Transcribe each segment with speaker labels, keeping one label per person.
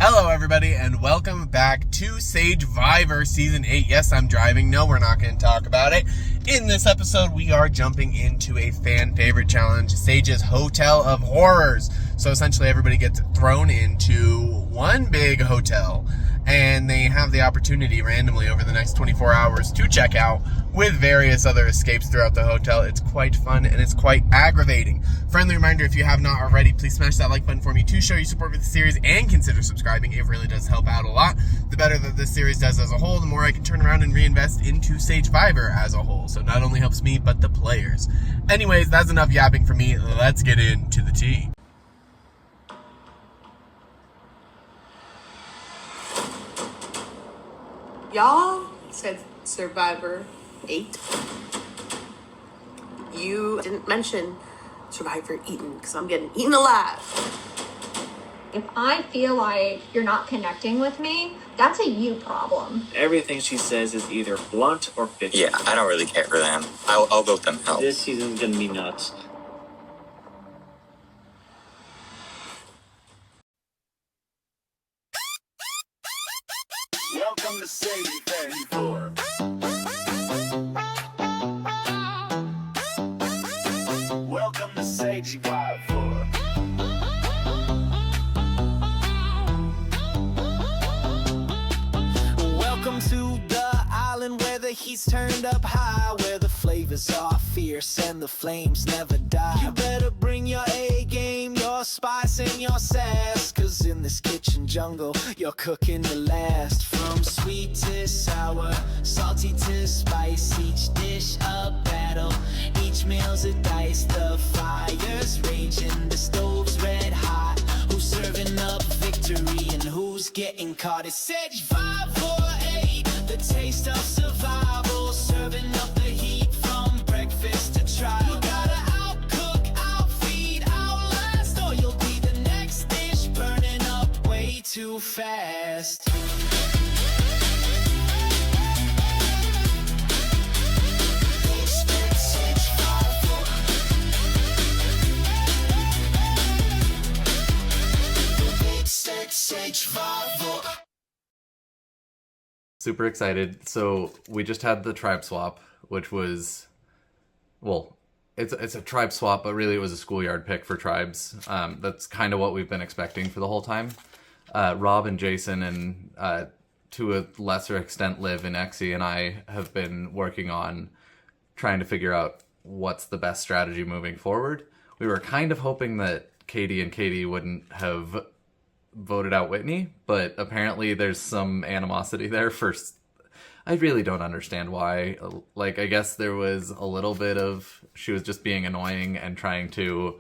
Speaker 1: Hello everybody and welcome back to Sagevivor Season 8. Yes, I'm driving. No, we're not going to talk about it. In this episode, we are jumping into a fan favorite challenge, Sage's Hotel of Horrors. So essentially everybody gets thrown into one big hotel and they have the opportunity randomly over the next 24 hours to check out with various other escapes throughout the hotel. It's quite fun and it's quite aggravating. Friendly reminder, if you have not already, please smash that like button for me to show your support for the series and consider subscribing. It really does help out a lot. The better that this series does as a whole, the more I can turn around and reinvest into Sagevivor as a whole. So not only helps me, but the players. Anyways, that's enough yapping for me. Let's get into the tea.
Speaker 2: Y'all said Survivor 8. You didn't mention Survivor Eaten, because I'm getting eaten alive.
Speaker 3: If I feel like you're not connecting with me, that's a you problem.
Speaker 4: Everything she says is either blunt or bitchy.
Speaker 5: Yeah, I don't really care for them. I'll vote them out.
Speaker 4: This season's gonna be nuts.
Speaker 6: Welcome to Sagevivor. Welcome to Sagevivor. Welcome to the island where the heat's turned up high, where the flavors are fierce and the flames never die. You better bring your A game, your spice and your sass, cause in this kitchen jungle you're cooking to last. From sweet to sour, salty to spice, each dish a battle, each meal's a dice. The fire's raging, the stove's red hot. Who's serving up victory and who's getting caught? It's Sagevivor 8, the taste of survival, serving up the heat from breakfast to trial. You gotta outcook, outfeed, outlast, or you'll be the next dish burning up way too fast. Sagevivor.
Speaker 7: Super excited. So we just had the tribe swap, which was, well, it's a tribe swap, but really it was a schoolyard pick for tribes. That's kind of what we've been expecting for the whole time. Rob and Jason and to a lesser extent Liv and Exy and I have been working on trying to figure out what's the best strategy moving forward. We were kind of hoping that Katie and Katie wouldn't have voted out Whitney, but apparently there's some animosity there. First, I really don't understand why. Like, I guess there was a little bit of, she was just being annoying and trying to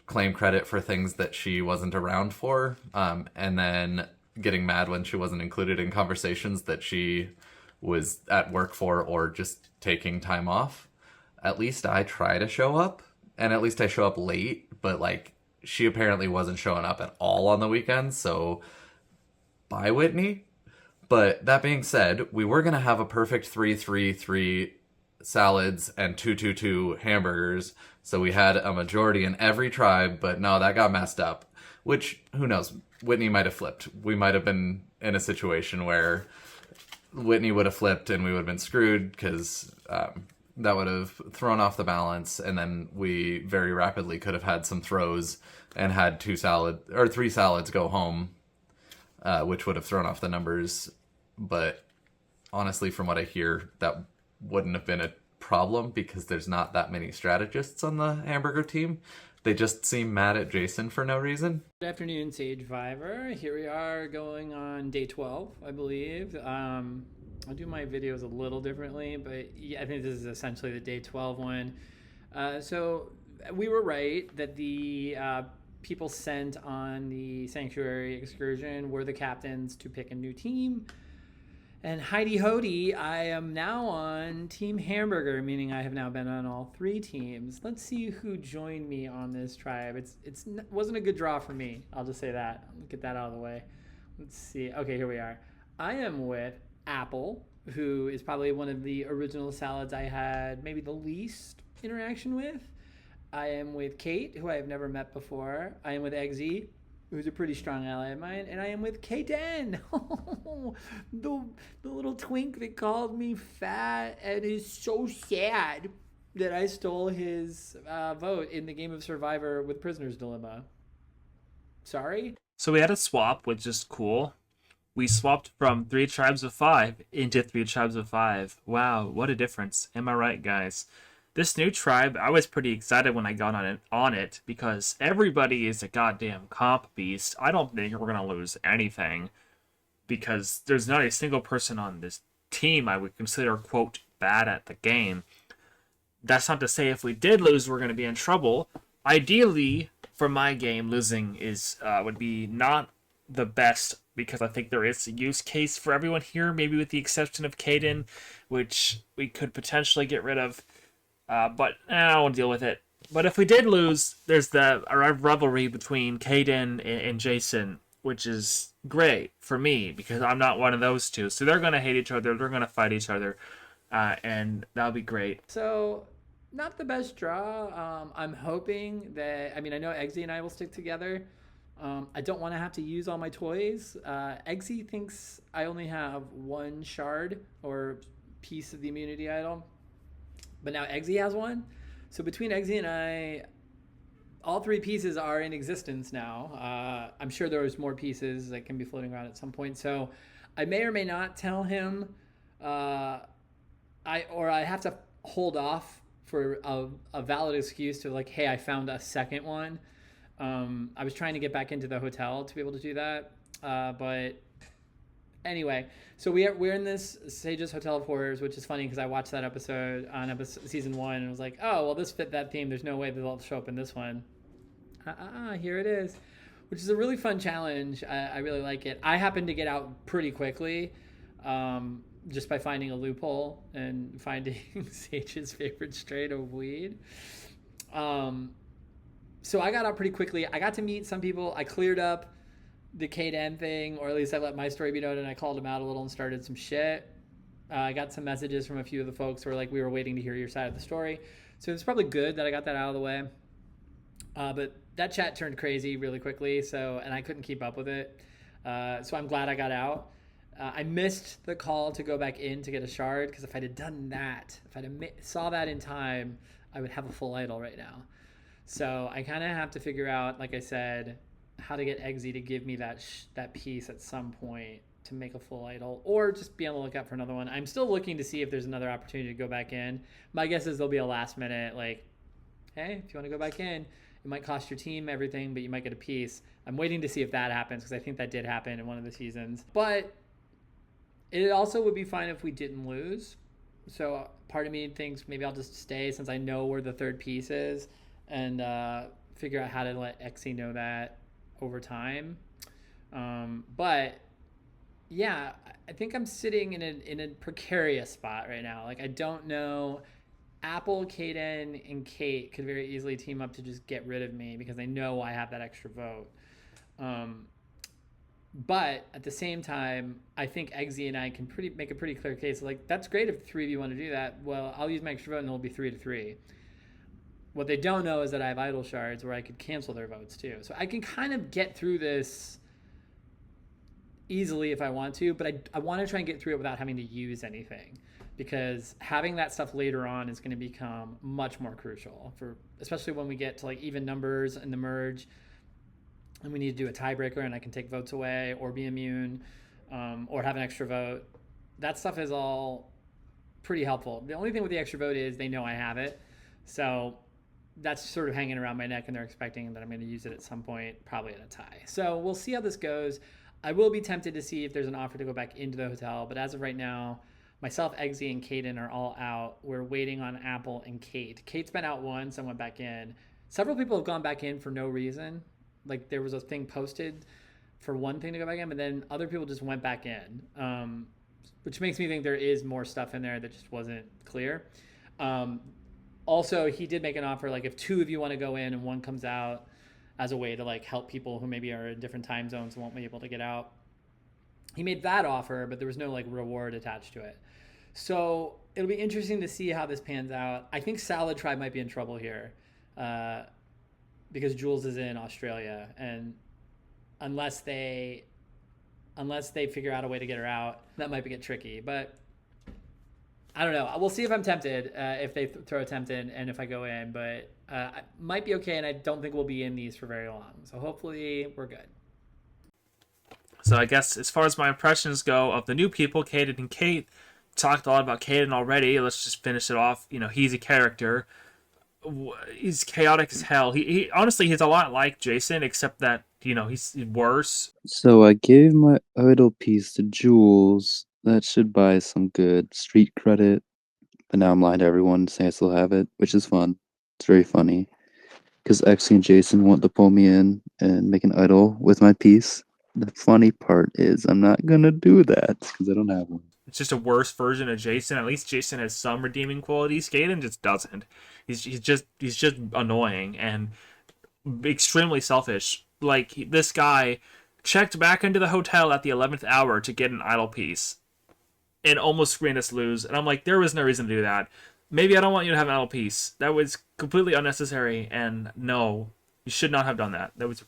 Speaker 7: claim credit for things that she wasn't around for, and then getting mad when she wasn't included in conversations that she was at work for or just taking time off. At least I try to show up, and at least I show up late, but like, she apparently wasn't showing up at all on the weekends, so bye, Whitney. But that being said, we were going to have a perfect 3-3-3 salads and 2-2-2 hamburgers, so we had a majority in every tribe, but no, that got messed up. Which, who knows, Whitney might have flipped. We might have been in a situation where Whitney would have flipped and we would have been screwed, because that would have thrown off the balance, and then we very rapidly could have had some throws and had 3 salads go home, which would have thrown off the numbers. But honestly, from what I hear, that wouldn't have been a problem because there's not that many strategists on the hamburger team. They just seem mad at Jason for no reason.
Speaker 8: Good afternoon, Sagevivor. Here we are going on day 12, I believe. I'll do my videos a little differently, but yeah, I think this is essentially the day 12 one. So we were right that the people sent on the Sanctuary excursion were the captains to pick a new team. And Heidi Hody, I am now on Team Hamburger, meaning I have now been on all 3 teams. Let's see who joined me on this tribe. It wasn't a good draw for me. I'll just say that. I'll get that out of the way. Let's see. Okay, here we are. I am with Apple, who is probably one of the original salads I had maybe the least interaction with. I am with Kate, who I have never met before. I am with Eggsy, who's a pretty strong ally of mine, and I am with Kaden, the little twink that called me fat and is so sad that I stole his vote in the game of Survivor with Prisoner's Dilemma. Sorry?
Speaker 9: So we had a swap, which is cool. We swapped from 3 tribes of 5 into 3 tribes of 5. Wow, what a difference. Am I right, guys? This new tribe, I was pretty excited when I got on it because everybody is a goddamn comp beast. I don't think we're going to lose anything because there's not a single person on this team I would consider, quote, bad at the game. That's not to say if we did lose, we're going to be in trouble. Ideally, for my game, losing would be not the best because I think there is a use case for everyone here, maybe with the exception of Caden, which we could potentially get rid of. But I won't deal with it. But if we did lose, there's the rivalry between Caden and Jason, which is great for me because I'm not one of those two. So they're going to hate each other. They're going to fight each other. And that'll be great.
Speaker 8: So, not the best draw. I'm hoping that, I know Eggsy and I will stick together. I don't want to have to use all my toys. Eggsy thinks I only have 1 shard or piece of the immunity idol. But now Eggsy has 1. So between Eggsy and I, all 3 pieces are in existence now. I'm sure there's more pieces that can be floating around at some point. So I may or may not tell him. I have to hold off for a valid excuse to like, hey, I found a second one. I was trying to get back into the hotel to be able to do that. But anyway, so we're in this Sage's Hotel of Horrors, which is funny because I watched that episode on season 1 and was like, oh, well, this fit that theme. There's no way they'll show up in this one. Here it is, which is a really fun challenge. I really like it. I happened to get out pretty quickly just by finding a loophole and finding Sage's favorite strain of weed. So I got out pretty quickly. I got to meet some people. I cleared up the Kaden thing, or at least I let my story be known, and I called him out a little and started some shit. I got some messages from a few of the folks who were like, we were waiting to hear your side of the story. So it's probably good that I got that out of the way. But that chat turned crazy really quickly, and I couldn't keep up with it. So I'm glad I got out. I missed the call to go back in to get a shard, because if I'd have done that, if I'd saw that in time, I would have a full idol right now. So I kind of have to figure out, like I said, how to get Eggsy to give me that piece at some point to make a full idol, or just be on the lookout for another one. I'm still looking to see if there's another opportunity to go back in. My guess is there'll be a last minute, like, hey, if you want to go back in, it might cost your team everything, but you might get a piece. I'm waiting to see if that happens, because I think that did happen in one of the seasons. But it also would be fine if we didn't lose. So part of me thinks maybe I'll just stay since I know where the third piece is, and figure out how to let Exy know that over time. But yeah, I think I'm sitting in a precarious spot right now. Like, I don't know. Apple, Kaden, and Kate could very easily team up to just get rid of me because they know I have that extra vote. But at the same time, I think Eggsy and I can make a pretty clear case. Like, that's great if 3 of you want to do that. Well, I'll use my extra vote and it'll be 3-3. What they don't know is that I have idol shards where I could cancel their votes too. So I can kind of get through this easily if I want to, but I want to try and get through it without having to use anything, because having that stuff later on is going to become much more crucial, especially when we get to like even numbers in the merge and we need to do a tiebreaker and I can take votes away or be immune, or have an extra vote. That stuff is all pretty helpful. The only thing with the extra vote is they know I have it. So that's sort of hanging around my neck, and they're expecting that I'm going to use it at some point, probably in a tie. So we'll see how this goes. I will be tempted to see if there's an offer to go back into the hotel, but as of right now, myself, Eggsy, and Kaden are all out. We're waiting on Apple and Kate. Kate's been out once and went back in. Several people have gone back in for no reason. Like, there was a thing posted for one thing to go back in, but then other people just went back in, which makes me think there is more stuff in there that just wasn't clear. Also, he did make an offer, like, if 2 of you want to go in and 1 comes out, as a way to like help people who maybe are in different time zones and won't be able to get out. He made that offer, but there was no like reward attached to it. So it'll be interesting to see how this pans out. I think Salad Tribe might be in trouble here, because Jules is in Australia, and unless they figure out a way to get her out. That might get tricky, but I don't know. We'll see if I'm tempted, if they throw a tempt in and if I go in, but I might be okay, and I don't think we'll be in these for very long. So hopefully we're good.
Speaker 9: So I guess as far as my impressions go of the new people, Caden and Kate, talked a lot about Caden already. Let's just finish it off. You know, he's a character. He's chaotic as hell. He honestly, he's a lot like Jason, except that, you know, he's worse.
Speaker 10: So I gave my idol piece to Jules. That should buy some good street credit. But now I'm lying to everyone saying I still have it, which is fun. It's very funny. Because Exy and Jason want to pull me in and make an idol with my piece. The funny part is I'm not gonna do that because I don't have one.
Speaker 9: It's just a worse version of Jason. At least Jason has some redeeming qualities. Caden just doesn't. He's just annoying and extremely selfish. Like, this guy checked back into the hotel at the 11th hour to get an idol piece and almost screened us lose. And I'm like, there was no reason to do that. Maybe I don't want you to have an idol piece. That was completely unnecessary, and no, you should not have done that. That was a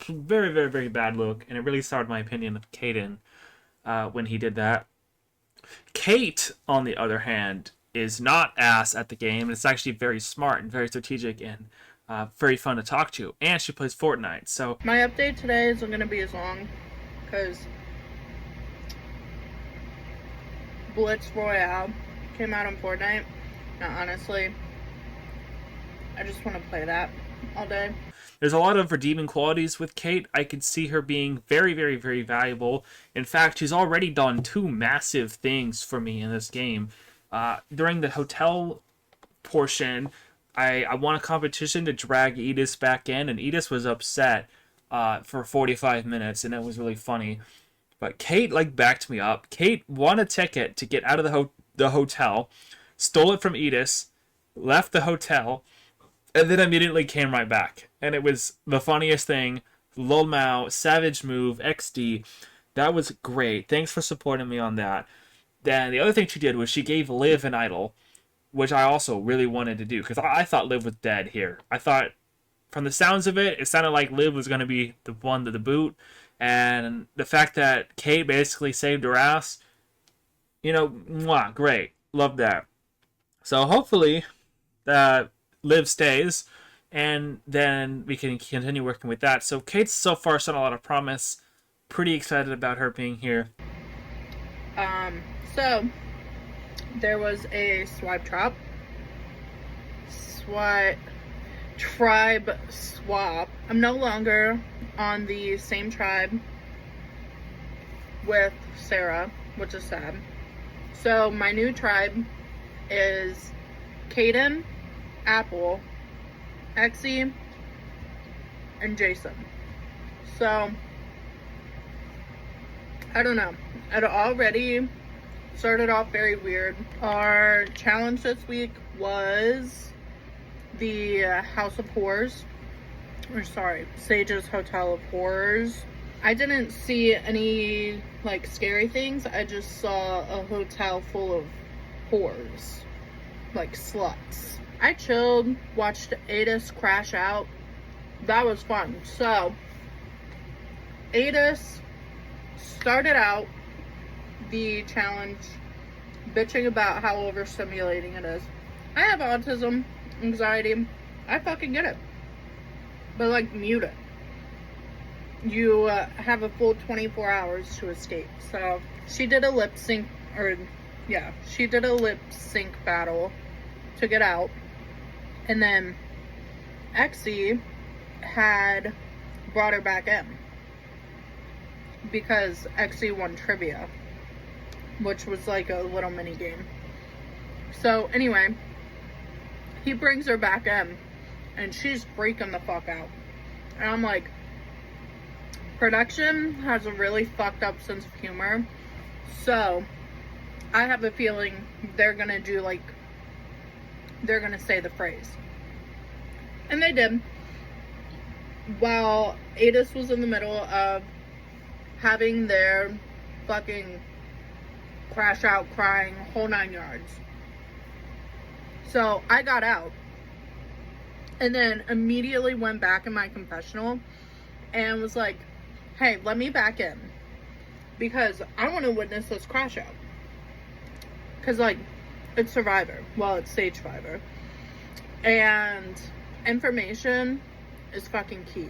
Speaker 9: very, very, very bad look, and it really soured my opinion of Caden when he did that. Kate, on the other hand, is not ass at the game. It's actually very smart and very strategic and very fun to talk to. And she plays Fortnite, so...
Speaker 11: My update today isn't going to be as long, because Blitz Royale came out on Fortnite. Now, honestly, I just want to play that all day.
Speaker 9: There's a lot of redeeming qualities with Kate. I could see her being very, very, very valuable. In fact, she's already done 2 massive things for me in this game. During the hotel portion, I won a competition to drag Edis back in, and Edis was upset for 45 minutes, and it was really funny. But Kate, backed me up. Kate won a ticket to get out of the hotel, stole it from Edis, left the hotel, and then immediately came right back. And it was the funniest thing. Lol Mao, savage move, XD. That was great. Thanks for supporting me on that. Then the other thing she did was she gave Liv an idol, which I also really wanted to do, because I thought Liv was dead here. I thought, from the sounds of it, it sounded like Liv was going to be the one to the boot. And the fact that Kate basically saved her ass, you know, mwah, great. Love that. So hopefully Liv stays, and then we can continue working with that. So Kate's so far shown a lot of promise. Pretty excited about her being here.
Speaker 11: So there was a tribe swap. I'm no longer on the same tribe with Sarah, which is sad. So my new tribe is Caden, Apple, Exy, and Jason. So I don't know. It already started off very weird. Our challenge this week was the House of Horrors. Or sorry, Sage's Hotel of Horrors. I didn't see any scary things. I just saw a hotel full of whores, like sluts. I chilled, watched Adis crash out. That was fun. So Adis started out the challenge bitching about how overstimulating it is. I have autism, anxiety. I fucking get it. But mute it. You have a full 24 hours to escape. So she did a lip sync, she did a lip sync battle to get out. And then Exy had brought her back in because Exy won trivia, which was a little mini game. So anyway, he brings her back in and she's freaking the fuck out. And I'm like, production has a really fucked up sense of humor. So I have a feeling they're gonna do they're gonna say the phrase. And they did. While Adis was in the middle of having their fucking crash out, crying, whole 9 yards. So I got out and then immediately went back in my confessional and was like, hey, let me back in. Because I want to witness this crash out. Because, like, it's Survivor. Well, it's Sagevivor. And information is fucking key.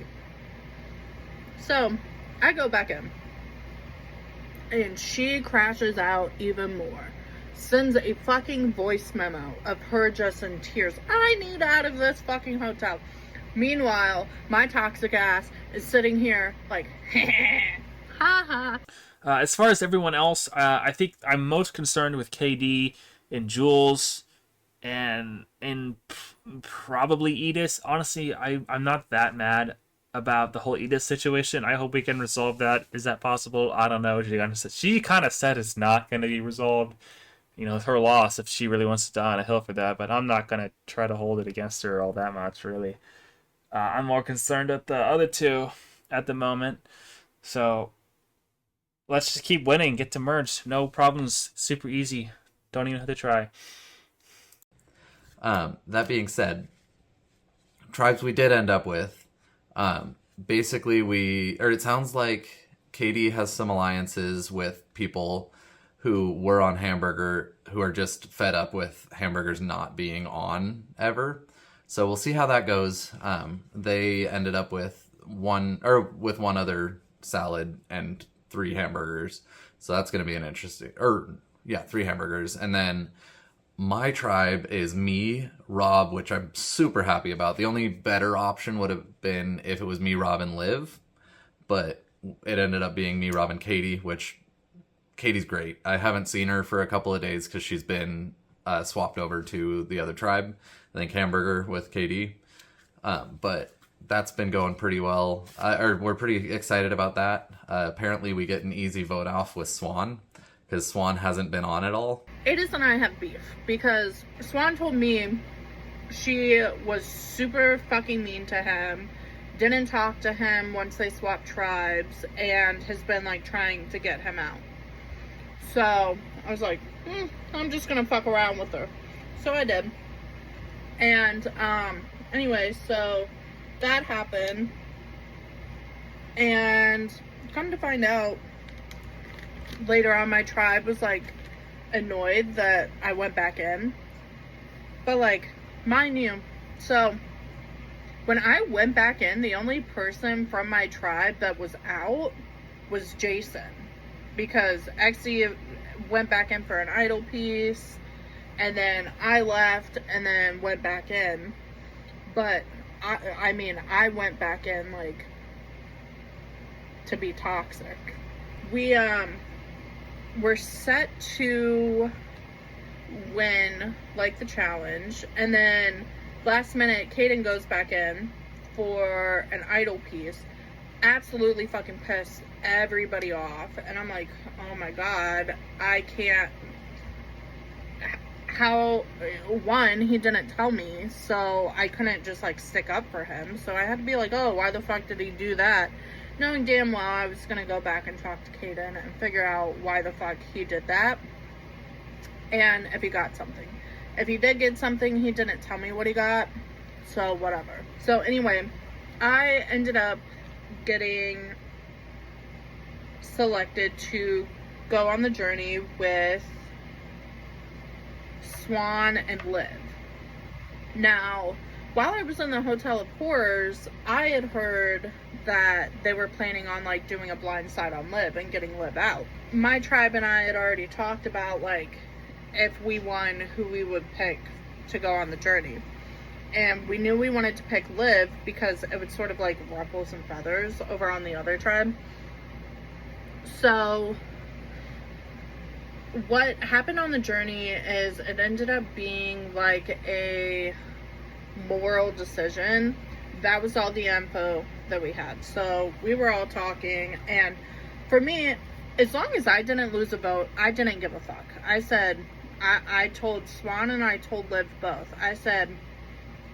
Speaker 11: So, I go back in. And she crashes out even more. Sends a fucking voice memo of her just in tears. I need out of this fucking hotel. Meanwhile, my toxic ass is sitting here like, ha ha.
Speaker 9: As far as everyone else, I think I'm most concerned with KD and Jules and probably Edith. Honestly, I'm not that mad about the whole Edith situation. I hope we can resolve that. Is that possible? I don't know. She kind of said it's not going to be resolved. You know, it's her loss if she really wants to die on a hill for that, but I'm not going to try to hold it against her all that much, really. I'm more concerned with the other two at the moment. So let's just keep winning, get to merge. No problems, super easy. Don't even have to try.
Speaker 7: That being said, tribes we did end up with, basically it sounds like Katie has some alliances with people who were on Hamburger, who are just fed up with hamburgers not being on ever. So we'll see how that goes. They ended up with one other salad and 3 hamburgers. So that's going to be an interesting, 3 hamburgers. And then my tribe is me, Rob, which I'm super happy about. The only better option would have been if it was me, Rob, and Liv. But it ended up being me, Rob, and Katie, which Katie's great. I haven't seen her for a couple of days because she's been swapped over to the other tribe. I think Hamburger with Katie. But that's been going pretty well. We're pretty excited about that. Apparently we get an easy vote off with Swan because Swan hasn't been on at all.
Speaker 11: Adis and I have beef because Swan told me she was super fucking mean to him, didn't talk to him once they swapped tribes, and has been like trying to get him out. So I was like, I'm just gonna fuck around with her. So I did. And anyway, so that happened. And come to find out, later on my tribe was like annoyed that I went back in. But like, mind you, so when I went back in, the only person from my tribe that was out was Jason. Because Exie went back in for an idol piece, and then I left and then went back in. But I mean, I went back in like to be toxic. We were set to win like the challenge, and then last minute Kaden goes back in for an idol piece, absolutely fucking pissed everybody off, and I'm like, oh my god, I can't. How, one, he didn't tell me, so I couldn't just like stick up for him, so I had to be like, oh, why the fuck did he do that, knowing damn well I was gonna go back and talk to Kaden and figure out why the fuck he did that, and if he got something. If he did get something, he didn't tell me what he got, so whatever. So anyway, I ended up getting selected to go on the journey with Swan and Liv. Now, while I was in the Hotel of Horrors, I had heard that they were planning on like doing a blind side on Liv and getting Liv out. My tribe and I had already talked about like if we won, who we would pick to go on the journey. And we knew we wanted to pick Liv because it would sort of like ruffle some feathers over on the other tribe. So what happened on the journey is it ended up being like a moral decision. That was all the info that we had. So we were all talking, and for me, as long as I didn't lose a vote, I didn't give a fuck. I said, I told Swan and I told Liv both. I said,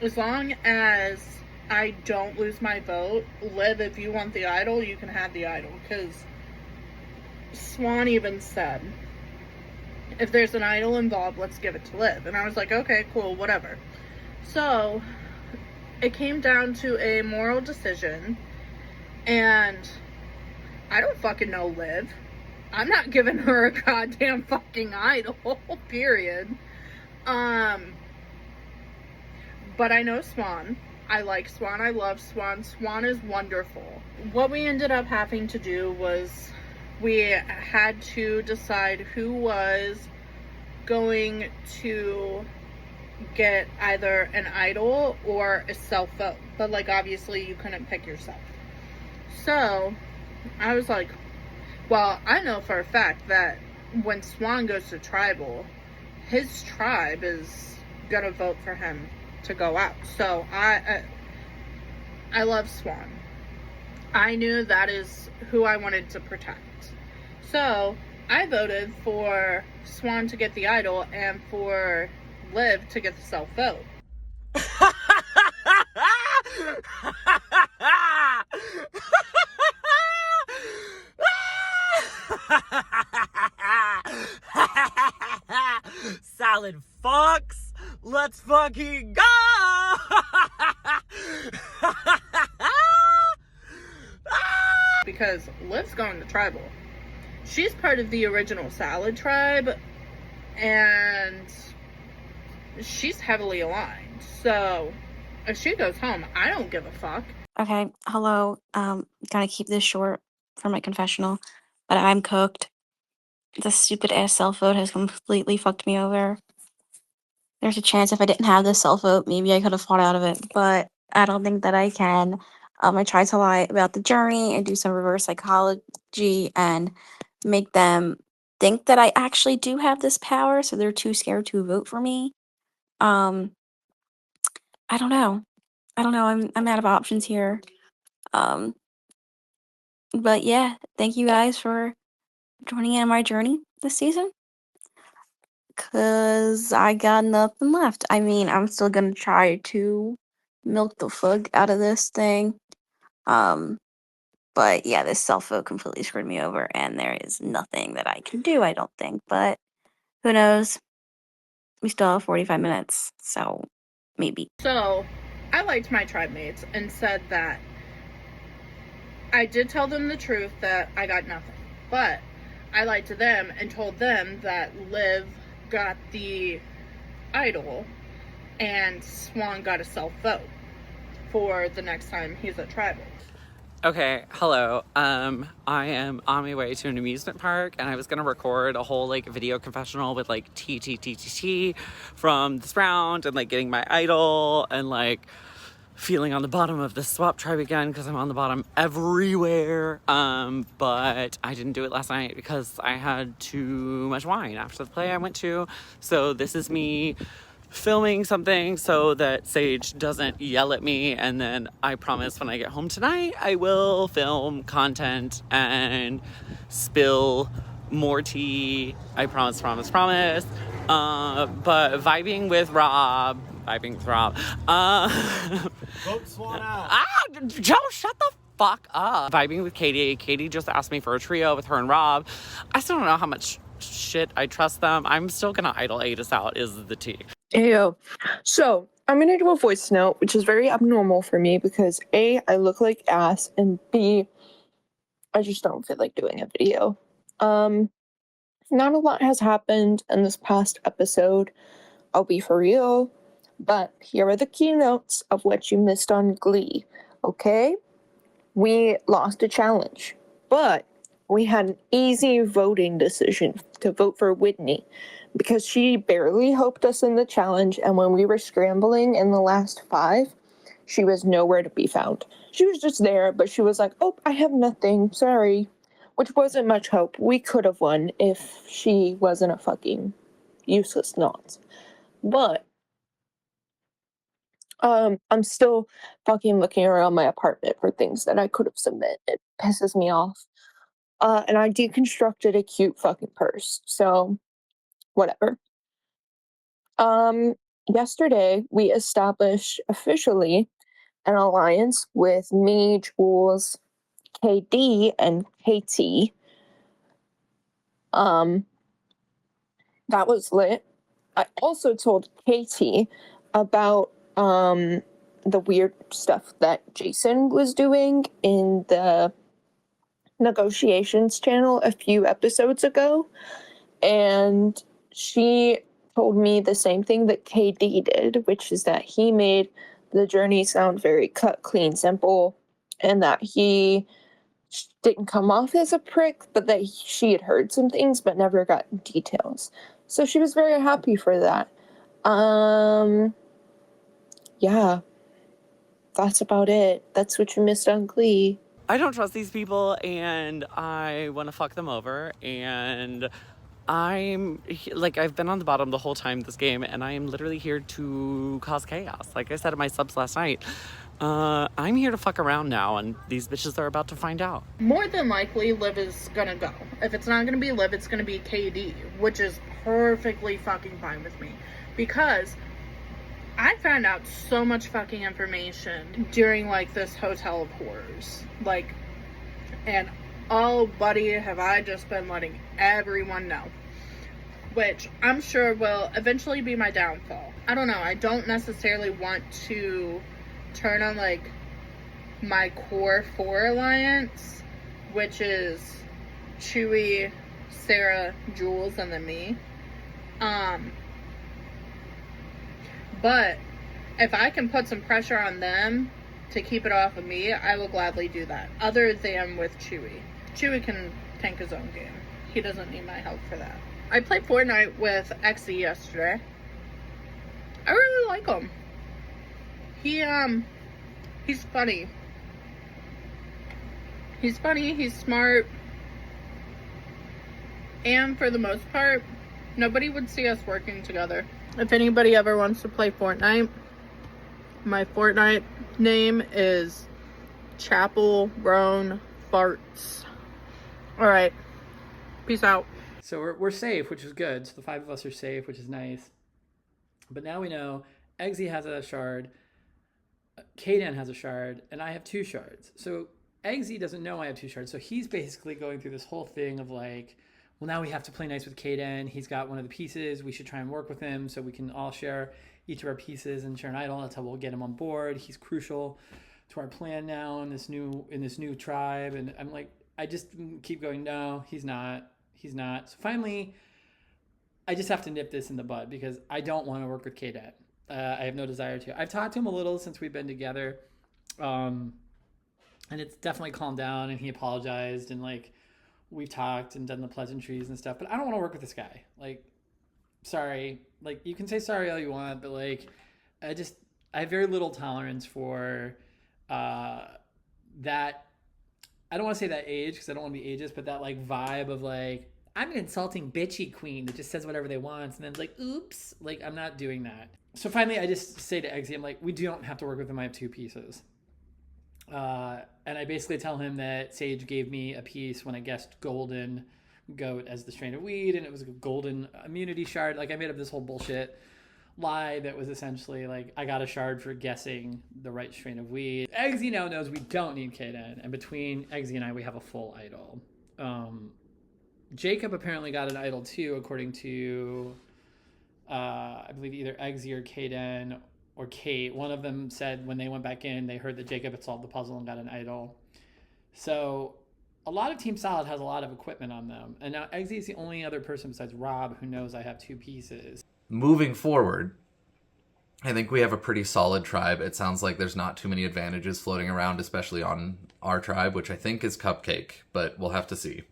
Speaker 11: as long as I don't lose my vote, Liv, if you want the idol, you can have the idol. Because Swan even said, if there's an idol involved, let's give it to Liv. And I was like, okay, cool, whatever. So it came down to a moral decision, and I don't fucking know Liv. I'm not giving her a goddamn fucking idol, period. But I know Swan. I like Swan. I love Swan. Swan is wonderful. What we ended up having to do was we had to decide who was going to get either an idol or a self-vote. But, like, obviously you couldn't pick yourself. So, I was like, well, I know for a fact that when Swan goes to tribal, his tribe is gonna vote for him to go out. So I love Swan. I knew that is who I wanted to protect. So I voted for Swan to get the idol and for Liv to get the self-vote.
Speaker 12: Salad fucks. Let's fucking go.
Speaker 11: Because Liv's going to tribal. She's part of the original Salad tribe, and she's heavily aligned. So if she goes home, I don't give a fuck.
Speaker 13: Okay, hello. Gotta keep this short for my confessional, but I'm cooked. The stupid ass self vote has completely fucked me over. There's a chance if I didn't have this self vote, maybe I could have fought out of it, but I don't think that I can. I tried to lie about the journey and do some reverse psychology and make them think that I actually do have this power, so they're too scared to vote for me. I don't know. I'm out of options here. But yeah, thank you guys for joining in on my journey this season. Cause I got nothing left. I mean, I'm still gonna try to milk the fuck out of this thing. But yeah, this self vote completely screwed me over, and there is nothing that I can do, I don't think. But who knows? We still have 45 minutes, so maybe.
Speaker 11: So I liked my tribe mates and said that I did tell them the truth that I got nothing. But I lied to them and told them that Liv got the idol and Swan got a self-vote for the next time he's at tribal.
Speaker 12: Okay, hello. I am on my way to an amusement park, and I was gonna record a whole like video confessional with like T from this round, and like getting my idol, and like feeling on the bottom of the swap tribe again because I'm on the bottom everywhere. But I didn't do it last night because I had too much wine after the play I went to. So this is me filming something so that Sage doesn't yell at me, and then I promise when I get home tonight I will film content and spill more tea. I promise. But vibing with Rob.
Speaker 14: Vote Swan out.
Speaker 12: Joe, shut the fuck up. Vibing with Katie. Katie just asked me for a trio with her and Rob. I still don't know how much shit I trust them. I'm still gonna idol A us out is the tea.
Speaker 15: Heyo. So, I'm gonna do a voice note, which is very abnormal for me because A, I look like ass, and B, I just don't feel like doing a video. Not a lot has happened in this past episode, I'll be for real, but here are the keynotes of what you missed on Glee, okay? We lost a challenge, but we had an easy voting decision to vote for Whitney because she barely helped us in the challenge, and when we were scrambling in the last 5, she was nowhere to be found. She was just there, but she was like, oh, I have nothing, sorry, which wasn't much hope. We could have won if she wasn't a fucking useless nonce. But I'm still fucking looking around my apartment for things that I could have submitted. It pisses me off. And I deconstructed a cute fucking purse. So, whatever. Yesterday, we established officially an alliance with me, Jules, KD, and KT. That was lit. I also told KT about the weird stuff that Jason was doing in the negotiations channel a few episodes ago, and she told me the same thing that KD did, which is that he made the journey sound very cut, clean, simple, and that he didn't come off as a prick, but that she had heard some things but never got details. So she was very happy for that. Yeah. That's about it. That's what you missed on Glee.
Speaker 12: I don't trust these people and I want to fuck them over, and I've been on the bottom the whole time this game, and I am literally here to cause chaos. Like I said in my subs last night, I'm here to fuck around now, and these bitches are about to find out.
Speaker 11: More than likely, Liv is gonna go. If it's not gonna be Liv, it's gonna be KD, which is perfectly fucking fine with me. Because I found out so much fucking information during, like, this Hotel of Horrors. Like, and oh, buddy, have I just been letting everyone know. Which I'm sure will eventually be my downfall. I don't know, I don't necessarily want to turn on, like, my core 4 alliance, which is Chewie, Sarah, Jules, and then me. But if I can put some pressure on them to keep it off of me, I will gladly do that. Other than with Chewie. Chewie can tank his own game. He doesn't need my help for that. I played Fortnite with Exy yesterday. I really like him. He's funny. He's funny, he's smart. And for the most part, nobody would see us working together. If anybody ever wants to play Fortnite, my Fortnite name is Chapel Roan Farts. Alright. Peace out.
Speaker 8: So we're safe, which is good. So the 5 of us are safe, which is nice. But now we know Eggsy has a shard, Kaden has a shard, and I have 2 shards. So Eggsy doesn't know I have 2 shards. So he's basically going through this whole thing of like, well, now we have to play nice with Kaden. He's got one of the pieces. We should try and work with him so we can all share each of our pieces and share an idol. That's how we'll get him on board. He's crucial to our plan now in this new tribe. And I'm like, I just keep going, no, he's not. He's not. So finally, I just have to nip this in the bud because I don't want to work with Kaden. I have no desire to. I've talked to him a little since we've been together. And it's definitely calmed down, and he apologized, and like, we've talked and done the pleasantries and stuff, but I don't want to work with this guy. Like, sorry. Like, you can say sorry all you want, but like, I have very little tolerance for that. I don't want to say that age because I don't want to be ageist, but that like vibe of like, I'm an insulting bitchy queen that just says whatever they want, and then it's like, oops, like, I'm not doing that. So finally, I just say to Eggsy, I'm like, we don't have to work with him. I have 2 pieces. And I basically tell him that Sage gave me a piece when I guessed Golden Goat as the strain of weed, and it was a golden immunity shard. Like, I made up this whole bullshit lie that was essentially like, I got a shard for guessing the right strain of weed. Eggsy now knows we don't need Kaden, and between Eggsy and I, we have a full idol. Jacob apparently got an idol too, according to I believe either Eggsy or Kaden or Kate. One of them said when they went back in, they heard that Jacob had solved the puzzle and got an idol. So a lot of Team Solid has a lot of equipment on them. And now Eggsy is the only other person besides Rob who knows I have 2 pieces.
Speaker 7: Moving forward, I think we have a pretty solid tribe. It sounds like there's not too many advantages floating around, especially on our tribe, which I think is Cupcake, but we'll have to see.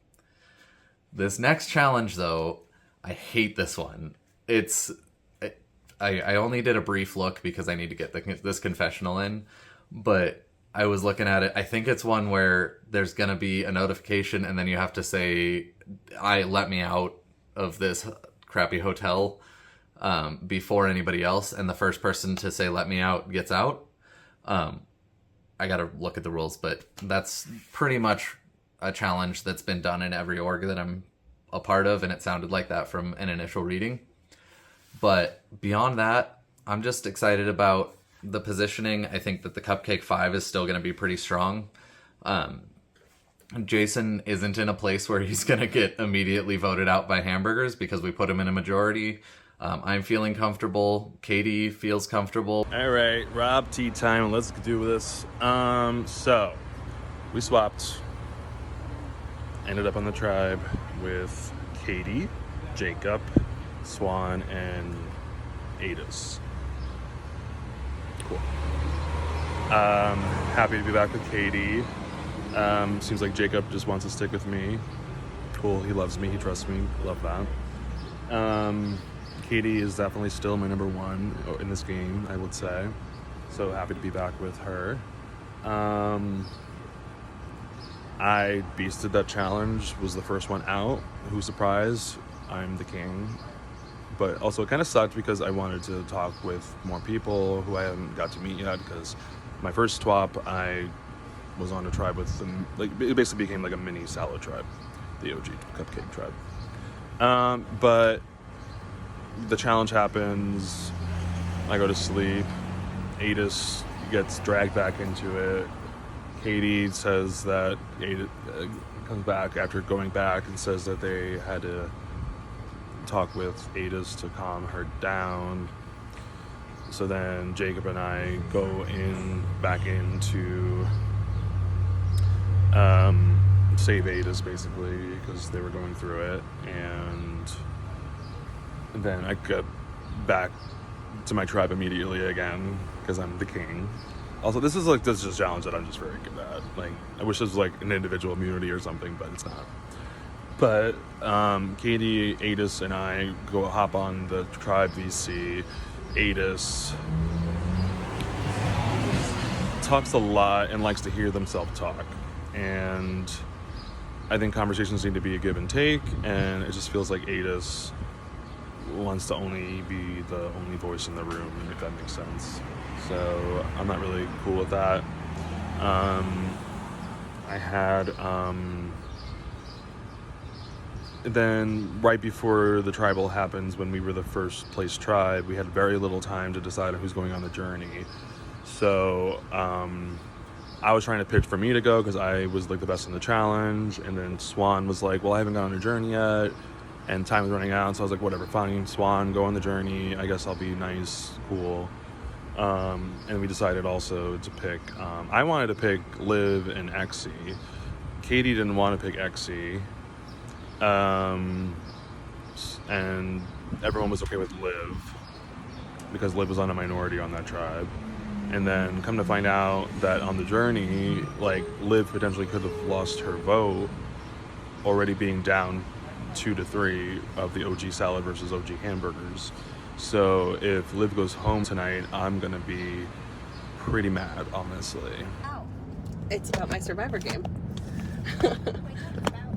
Speaker 7: This next challenge, though, I hate this one. I only did a brief look because I need to get this confessional in, but I was looking at it. I think it's one where there's going to be a notification and then you have to say, let me out of this crappy hotel before anybody else. And the first person to say, let me out, gets out. I got to look at the rules, but that's pretty much a challenge that's been done in every org that I'm a part of. And it sounded like that from an initial reading. But beyond that, I'm just excited about the positioning. I think that the Cupcake 5 is still going to be pretty strong. Jason isn't in a place where he's going to get immediately voted out by hamburgers because we put him in a majority. I'm feeling comfortable. Katie feels comfortable.
Speaker 16: All right, Rob, tea time. Let's do this. So we swapped. ended up on the tribe with Katie, Jacob, Swan, and Adis. Cool. Happy to be back with Katie. Seems like Jacob just wants to stick with me. Cool, he loves me, he trusts me, love that. Katie is definitely still my number one in this game, I would say. So happy to be back with her. I beasted that challenge, was the first one out. Who's surprised? I'm the king. But also it kind of sucked because I wanted to talk with more people who I haven't got to meet yet, because my first swap, I was on a tribe with them. Like, it basically became like a mini salad tribe, the OG cupcake tribe. But the challenge happens, I go to sleep, Adis gets dragged back into it. Katie says that Adis comes back after going back and says that they had to talk with Adis to calm her down. So then Jacob and I go back in to save Adis, basically, because they were going through it. And then I got back to my tribe immediately again, because I'm the king. Also, this is a challenge that I'm just very good at. Like, I wish this was like an individual immunity or something, but it's not. But Katie, Adis, and I go hop on the tribe VC. Adis talks a lot and likes to hear themselves talk. And I think conversations need to be a give and take, and it just feels like Adis wants to only be the only voice in the room, if that makes sense. So I'm not really cool with that. I had then right before the tribal happens, when we were the first place tribe, we had very little time to decide who's going on the journey. So I was trying to pitch for me to go because I was like the best in the challenge, and then Swan was like, well, I haven't gone on a journey yet and time was running out, so I was like, whatever, fine, Swan, go on the journey, I guess I'll be nice, cool. And we decided also to pick, I wanted to pick Liv and Exy. Katie didn't want to pick Exy. And everyone was okay with Liv because Liv was on a minority on that tribe. And then come to find out that on the journey, like, Liv potentially could have lost her vote, already being down 2-3 of the OG salad versus OG hamburgers. So if Liv goes home tonight, I'm gonna be pretty mad, honestly.
Speaker 17: It's about my Survivor game.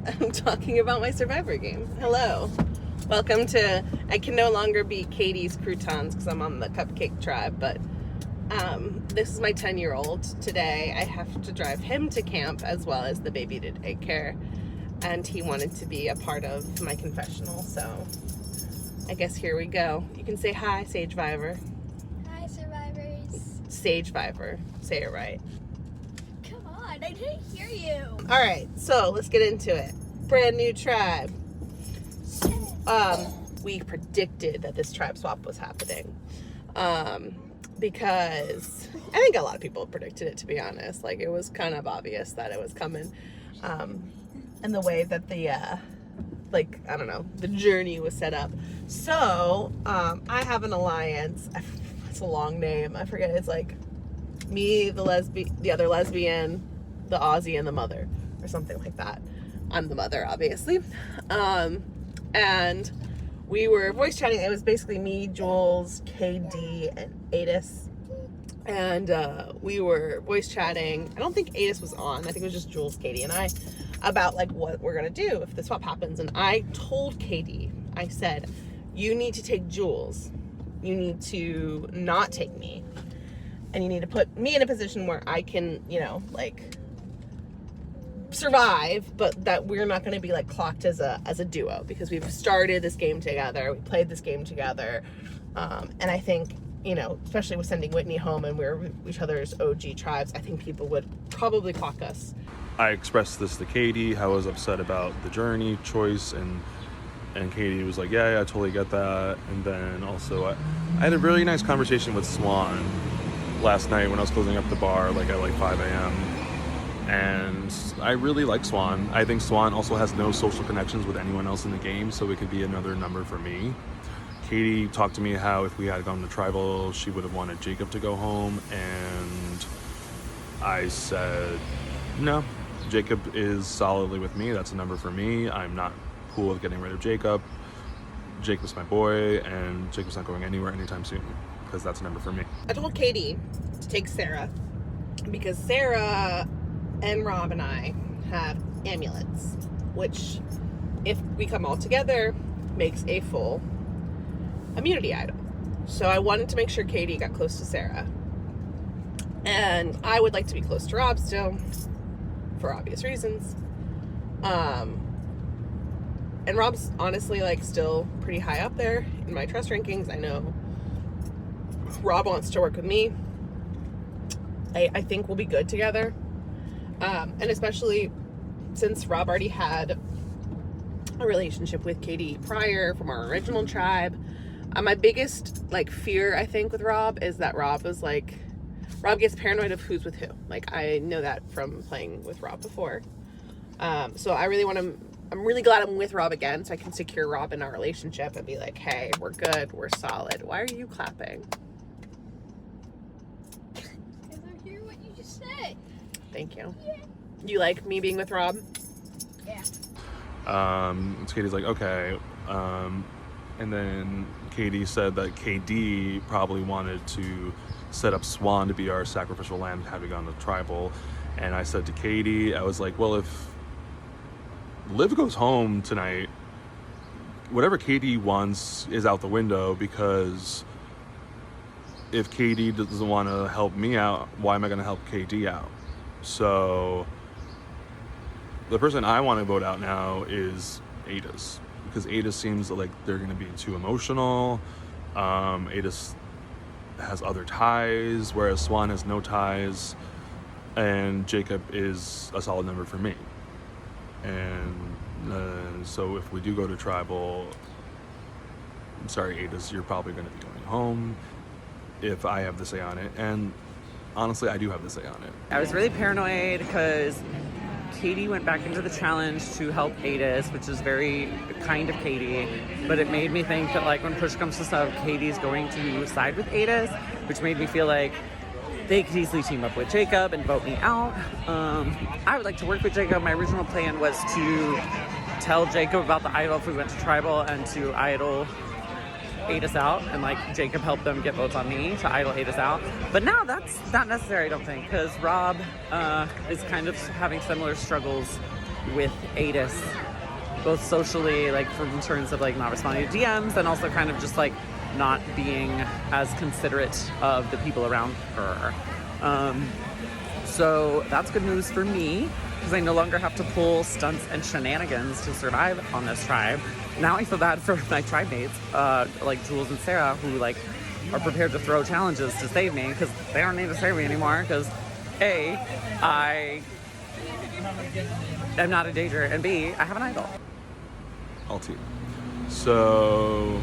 Speaker 17: I'm talking about my Survivor game. Hello. Welcome to, I can no longer be Katie's croutons because I'm on the cupcake tribe, but this is my 10-year-old. Today I have to drive him to camp as well as the baby to daycare, and he wanted to be a part of my confessional, so I guess here we go. You can say hi, Sagevivor.
Speaker 18: Hi, survivors.
Speaker 17: Sagevivor. Say it right.
Speaker 18: Come on, I didn't hear you.
Speaker 17: All right, so let's get into it. Brand new tribe. We predicted that this tribe swap was happening. Because I think a lot of people predicted it, to be honest. Like, it was kind of obvious that it was coming. And the way that the, like, I don't know, the journey was set up. So, I have an alliance. It's a long name. I forget. It's like me, the other lesbian, the Aussie, and the mother, or something like that. I'm the mother, obviously. And we were voice chatting. It was basically me, Jules, KD, and Adis. And we were voice chatting. I don't think Adis was on. I think it was just Jules, Katie, and I, about like what we're gonna do if the swap happens. And I told Katie, I said, you need to take Jules. You need to not take me. And you need to put me in a position where I can, you know, like, survive, but that we're not going to be like clocked as a duo, because we've started this game together, we played this game together, and I think, you know, especially with sending Whitney home and we're each other's OG tribes, I think people would probably clock us.
Speaker 16: I expressed this to Katie, how I was upset about the journey choice, and Katie was like, yeah, I totally get that. And then also I had a really nice conversation with Swan last night when I was closing up the bar, like at like 5 a.m. And I really like Swan. I think Swan also has no social connections with anyone else in the game, so it could be another number for me. Katie talked to me how if we had gone to Tribal, she would have wanted Jacob to go home, and I said, no, Jacob is solidly with me. That's a number for me. I'm not cool with getting rid of Jacob. Jacob's my boy, and Jacob's not going anywhere anytime soon, because that's a number for me.
Speaker 17: I told Katie to take Sarah, because Sarah and Rob and I have amulets, which, if we come all together, makes a full immunity item. So I wanted to make sure Katie got close to Sarah. And I would like to be close to Rob still, for obvious reasons. And Rob's honestly, like, still pretty high up there in my trust rankings. I know Rob wants to work with me. I think we'll be good together. And especially since Rob already had a relationship with Katie prior from our original tribe. My biggest, like, fear, I think, with Rob is that Rob gets paranoid of who's with who. Like, I know that from playing with Rob before. So I'm really glad I'm with Rob again, so I can secure Rob in our relationship and be like, hey, we're good, we're solid. Why are you clapping?
Speaker 18: Because I hear what you just said.
Speaker 17: Thank you. Yeah. You like me being with Rob?
Speaker 18: Yeah.
Speaker 16: So Katie's like, okay. And then Katie said that KD probably wanted to set up Swan to be our sacrificial lamb, having gone to Tribal. And I said to Katie, I was like, well, if Liv goes home tonight, whatever Katie wants is out the window, because if Katie doesn't want to help me out, why am I going to help KD out? So the person I want to vote out now is Adis, because Adis seems like they're going to be too emotional. Adis has other ties, whereas Swan has no ties, and Jacob is a solid number for me. And so if we do go to Tribal, I'm sorry, Adis, you're probably going to be going home if I have the say on it. And honestly, I do have the say on it.
Speaker 12: I was really paranoid because Katie went back into the challenge to help Adis, which is very kind of Katie, but it made me think that, like, when push comes to shove, Katie's going to side with Adis, which made me feel like they could easily team up with Jacob and vote me out. I would like to work with Jacob. My original plan was to tell Jacob about the idol if we went to Tribal, and to idol Adis out, and, like, Jacob helped them get votes on me to idol Adis out. But now that's not necessary, I don't think, because Rob is kind of having similar struggles with Adis, both socially, like, in terms of, like, not responding to DMs, and also kind of just, like, not being as considerate of the people around her. So that's good news for me, because I no longer have to pull stunts and shenanigans to survive on this tribe. Now I feel bad for my tribe mates, like Jules and Sarah, who, like, are prepared to throw challenges to save me, because they don't need to save me anymore, because A, I am not a danger, and B, I have an idol.
Speaker 16: All team. So,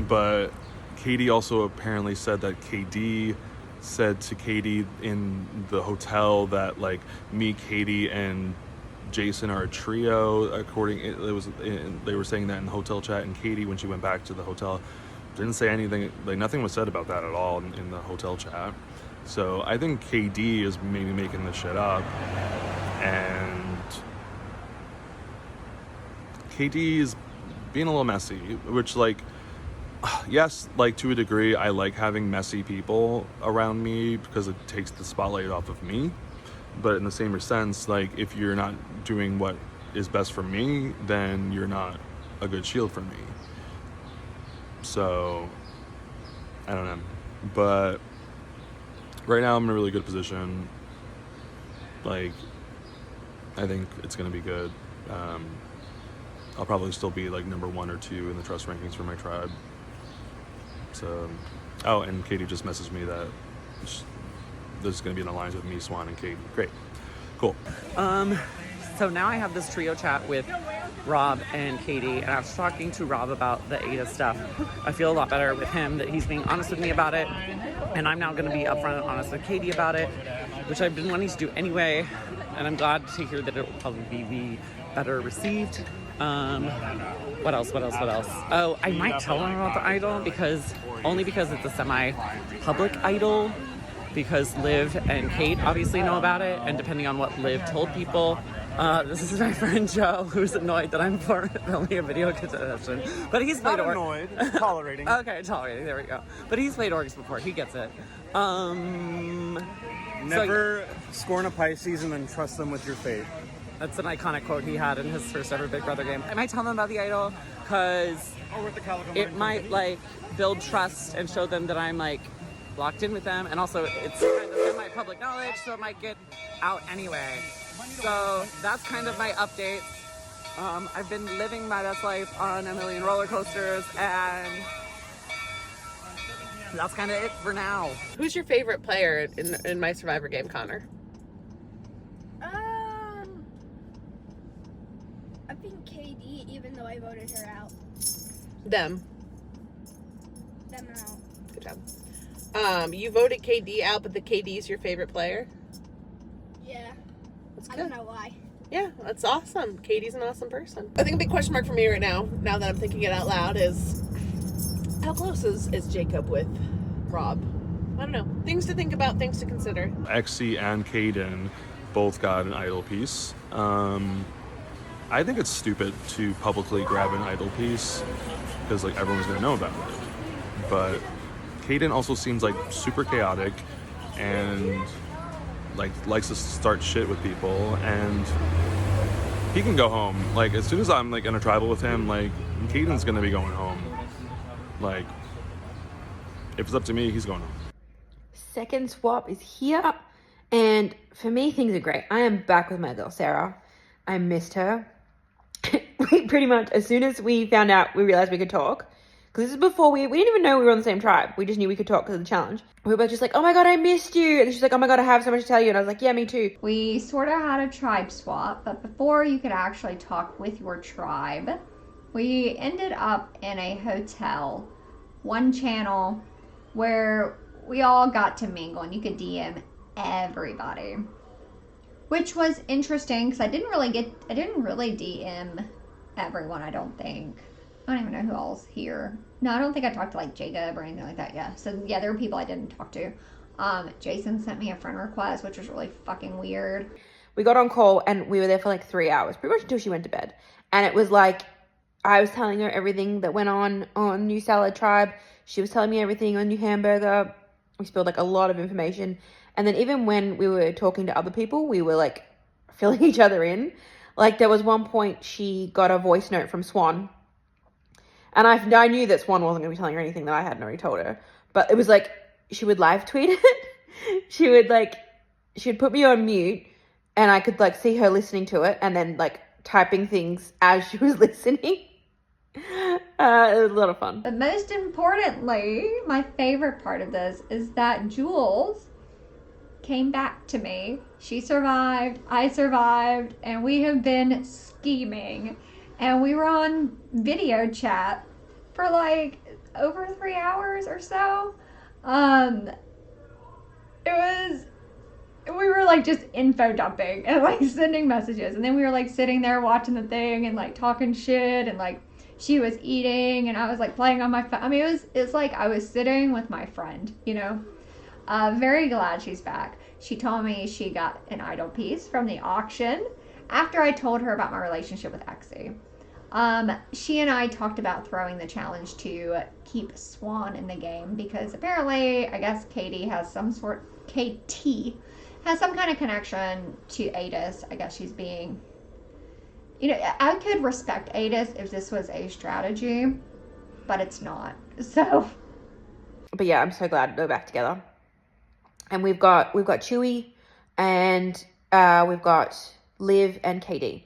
Speaker 16: but Katie also apparently said that KD said to Katie in the hotel that, like, me, Katie, and Jason are a trio. They were saying that in the hotel chat, and Katie, when she went back to the hotel, didn't say anything. Like, nothing was said about that at all in the hotel chat. So I think KD is maybe making this shit up, and KD is being a little messy, which, like, yes, like, to a degree, I like having messy people around me because it takes the spotlight off of me. But in the same sense, like, if you're not doing what is best for me, then you're not a good shield for me. So, I don't know. But right now I'm in a really good position. Like, I think it's going to be good. I'll probably still be, like, number 1 or 2 in the trust rankings for my tribe. So, oh, and Katie just messaged me that there's going to be an alliance with me, Swan, and Katie. Great. Cool.
Speaker 12: So now I have this trio chat with Rob and Katie, and I was talking to Rob about the Ada stuff. I feel a lot better with him that he's being honest with me about it, and I'm now going to be upfront and honest with Katie about it, which I've been wanting to do anyway, and I'm glad to hear that it will probably be better received. What else? Oh, I might tell him about the idol only because it's a semi-public idol, because Liv and Kate obviously know about it, and depending on what Liv told people, this is my friend Joe, who's annoyed that I'm filming a video confession, but he's played
Speaker 14: Not annoyed, tolerating.
Speaker 12: Okay, tolerating, there we go. But he's played orgs before, he gets it.
Speaker 14: Never scorn a Pisces and then trust them with your fate.
Speaker 12: That's an iconic quote he had in his first ever Big Brother game. I might tell them about the idol because it might like build trust and show them that I'm like locked in with them, and also it's kind of semi-public knowledge, so it might get out anyway. So that's kind of my update. I've been living my best life on a million roller coasters, and that's kind of it for now.
Speaker 17: Who's your favorite player in my Survivor game, Connor?
Speaker 18: I think KD, even though I voted her out.
Speaker 17: Them
Speaker 18: out.
Speaker 17: Good job. You voted KD out, but the KD is your favorite player?
Speaker 18: Yeah.
Speaker 17: That's
Speaker 18: I
Speaker 17: good.
Speaker 18: don't know why.
Speaker 17: Yeah, that's awesome. Katie's an awesome person. I think a big question mark for me right now that I'm thinking it out loud, is how close is Jacob with Rob? I don't know. Things to think about, things to consider.
Speaker 16: Exy and Caden both got an idol piece. I think it's stupid to publicly grab an idol piece because like everyone's gonna know about it. But Caden also seems like super chaotic and like likes to start shit with people, and he can go home. Like as soon as I'm like in a tribal with him, like Caden's gonna be going home. Like if it's up to me, he's going home.
Speaker 19: Second swap is here, and for me things are great. I am back with my girl Sarah. I missed her. We pretty much, as soon as we found out, we realized we could talk. Because this is before we didn't even know we were on the same tribe. We just knew we could talk because of the challenge. We were both just like, oh my god, I missed you. And she's like, oh my god, I have so much to tell you. And I was like, yeah, me too.
Speaker 3: We sort of had a tribe swap, but before you could actually talk with your tribe, we ended up in a hotel, one channel, where we all got to mingle and you could DM everybody. Which was interesting because I didn't really DM everyone, I don't think. I don't even know who all's here. No, I don't think I talked to like Jacob or anything like that. Yeah. So yeah, there were people I didn't talk to. Jason sent me a friend request, which was really fucking weird.
Speaker 19: We got on call and we were there for like 3 hours, pretty much until she went to bed. And it was like, I was telling her everything that went on New Salad Tribe. She was telling me everything on New Hamburger. We spilled like a lot of information. And then even when we were talking to other people, we were like filling each other in. Like there was one point she got a voice note from Swan. And I knew that Swan wasn't going to be telling her anything that I hadn't already told her. But it was like, she would live tweet it. she would put me on mute and I could like see her listening to it and then like typing things as she was listening. It was a lot of fun.
Speaker 3: But most importantly, my favorite part of this is that Jules came back to me. She survived, I survived, and we have been scheming. And we were on video chat for like over 3 hours or so. We were like just info dumping and like sending messages. And then we were like sitting there watching the thing and like talking shit, and like she was eating and I was like playing on my phone. I mean, it's like I was sitting with my friend, you know? Very glad she's back. She told me she got an idol piece from the auction after I told her about my relationship with Exy. She and I talked about throwing the challenge to keep Swan in the game because apparently, I guess KT has some kind of connection to Adis. I guess she's being, you know, I could respect Adis if this was a strategy, but it's not. So,
Speaker 19: but yeah, I'm so glad they're back together. And we've got Chewy, and we've got Liv and KD.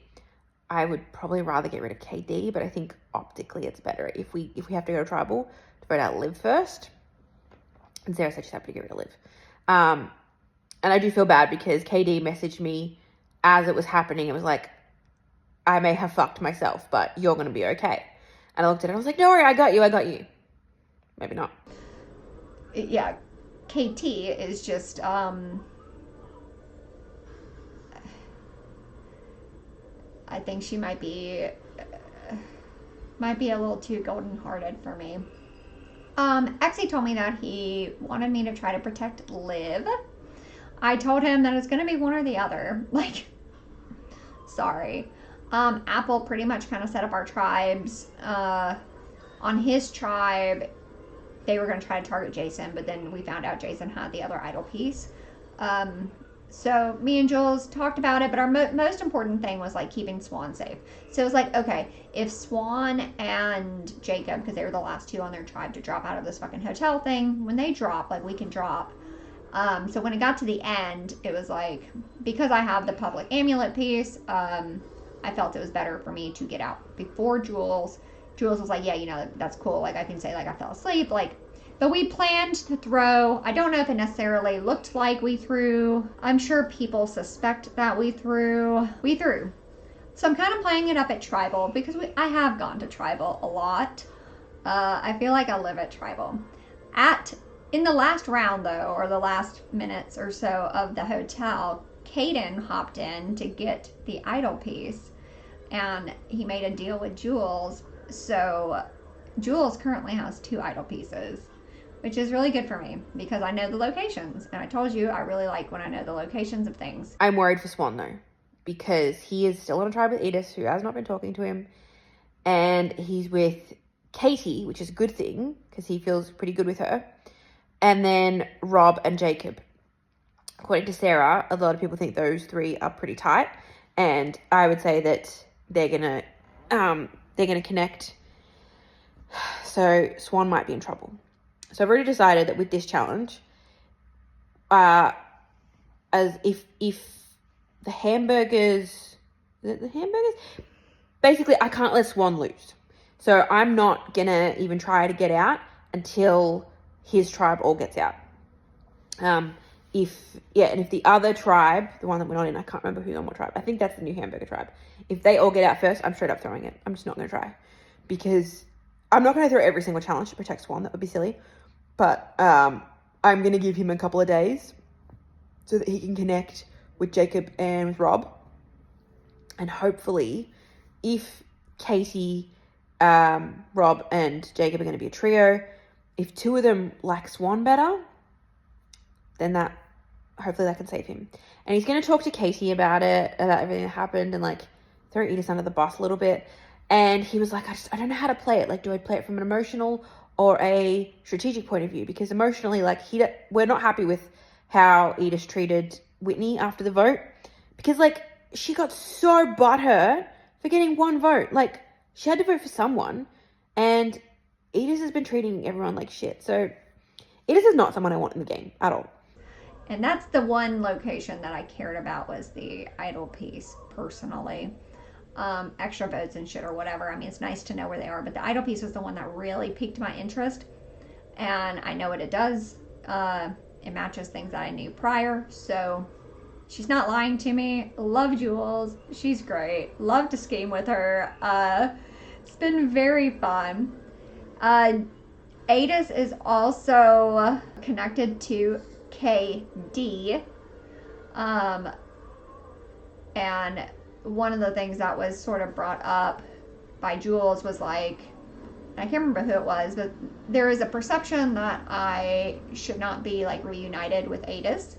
Speaker 19: I would probably rather get rid of KD, but I think optically it's better if we have to go to tribal to vote out Liv first. And Sarah said she's happy to get rid of Liv. And I do feel bad because KD messaged me as it was happening. It was like, I may have fucked myself, but you're going to be okay. And I looked at her, I was like, don't worry, I got you. Maybe not.
Speaker 3: Yeah, KT is just, I think she might be a little too golden-hearted for me. Exy told me that he wanted me to try to protect Liv. I told him that it's going to be one or the other. Like, sorry. Apple pretty much kind of set up our tribes. On his tribe, they were going to try to target Jason, but then we found out Jason had the other idol piece. So me and Jules talked about it, but our most important thing was like keeping Swan safe. So it was like, okay, if Swan and Jacob, because they were the last two on their tribe to drop out of this fucking hotel thing, when they drop, like we can drop. So when it got to the end, it was like, because I have the public amulet piece, I felt it was better for me to get out before Jules. Jules was like, yeah, you know, that's cool. Like I can say like I fell asleep, like. But we planned to throw. I don't know if it necessarily looked like we threw. I'm sure people suspect that we threw. We threw. So I'm kind of playing it up at Tribal because I have gone to Tribal a lot. I feel like I live at Tribal. In the last round though, or the last minutes or so of the hotel, Caden hopped in to get the idol piece, and he made a deal with Jules. So Jules currently has 2 idol pieces, which is really good for me because I know the locations. And I told you I really like when I know the locations of things.
Speaker 19: I'm worried for Swan though, because he is still on a tribe with Edith, who has not been talking to him. And he's with Katie, which is a good thing because he feels pretty good with her. And then Rob and Jacob. According to Sarah, a lot of people think those 3 are pretty tight. And I would say that they're gonna connect. So Swan might be in trouble. So I've already decided that with this challenge, as if the hamburgers, basically I can't let Swan lose. So I'm not gonna even try to get out until his tribe all gets out. And if the other tribe, the one that we're not in, I can't remember who's on what tribe. I think that's the new hamburger tribe. If they all get out first, I'm straight up throwing it. I'm just not gonna try, because I'm not gonna throw every single challenge to protect Swan. That would be silly. But I'm going to give him a couple of days so that he can connect with Jacob and with Rob. And hopefully, if Katie, Rob, and Jacob are going to be a trio, if 2 of them like Swan better, then hopefully that can save him. And he's going to talk to Katie about it, about everything that happened, and like throw Edith under the bus a little bit. And he was like, I don't know how to play it. Like, do I play it from an emotional or a strategic point of view? Because emotionally, like, we're not happy with how Edith treated Whitney after the vote, because like she got so butthurt for getting 1 vote. Like, she had to vote for someone, and Edith has been treating everyone like shit. So Edith is not someone I want in the game at all.
Speaker 3: And that's the one location that I cared about, was the idol piece personally. Extra votes and shit or whatever. I mean, it's nice to know where they are, but the idol piece was the one that really piqued my interest, and I know what it does. It matches things that I knew prior, so she's not lying to me. Love Jules. She's great. Love to scheme with her. It's been very fun. Adis is also connected to KD. And one of the things that was sort of brought up by Jules was like, I can't remember who it was, but there is a perception that I should not be like reunited with Adis.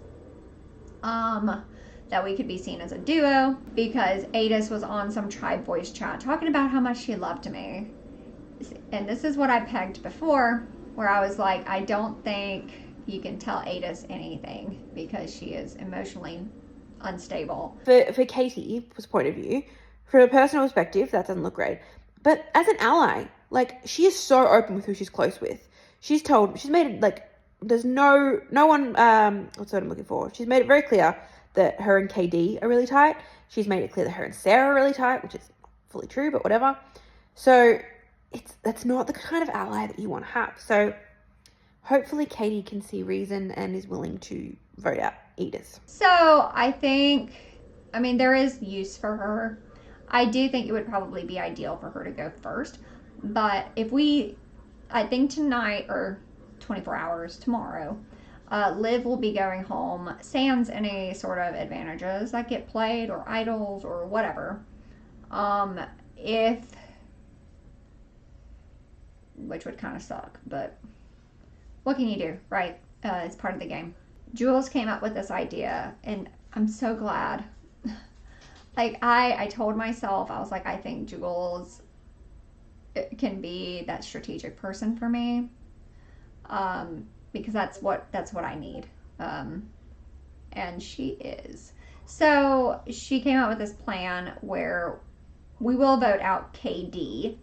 Speaker 3: That we could be seen as a duo, because Adis was on some tribe voice chat talking about how much she loved me. And this is what I pegged before, where I was like, I don't think you can tell Adis anything because she is emotionally unstable.
Speaker 19: For Katie's point of view, from a personal perspective, that doesn't look great. But as an ally, like, she is so open with who she's close with. She's made it like, there's no one, what's the word I'm looking for? She's made it very clear that her and KD are really tight. She's made it clear that her and Sarah are really tight, which is fully true, but whatever. So that's not the kind of ally that you want to have. So hopefully Katie can see reason and is willing to vote out Edith.
Speaker 3: So I think, I mean, there is use for her. I do think it would probably be ideal for her to go first. But I think tonight or 24 hours tomorrow, Liv will be going home sans any sort of advantages that get played or idols or whatever. Which would kind of suck, but what can you do, right? It's part of the game. Jules came up with this idea, and I'm so glad. Like, I told myself, I was like, I think Jules can be that strategic person for me, because that's what I need, and she is. So she came up with this plan where we will vote out KD,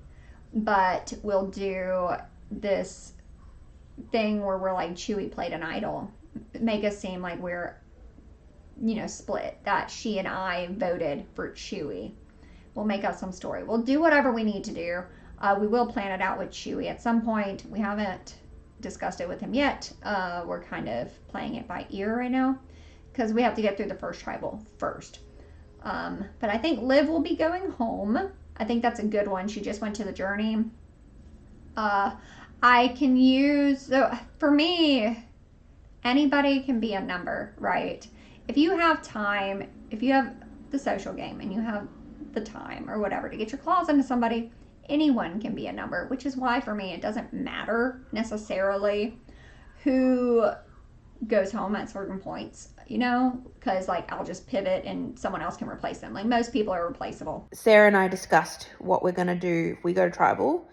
Speaker 3: but we'll do this thing where we're like, Chewie played an idol, make us seem like we're, split, that she and I voted for Chewie. We'll make up some story. We'll do whatever we need to do. We will plan it out with Chewie at some point. We haven't discussed it with him yet. We're kind of playing it by ear right now because we have to get through the first tribal first. But I think Liv will be going home. I think that's a good one. She just went to the journey. I can use, so for me, anybody can be a number, right? If you have time, if you have the social game and you have the time or whatever to get your claws into somebody, anyone can be a number, which is why for me it doesn't matter necessarily who goes home at certain points, because like I'll just pivot and someone else can replace them. Like most people are replaceable.
Speaker 19: Sarah and I discussed what we're going to do if we go to tribal.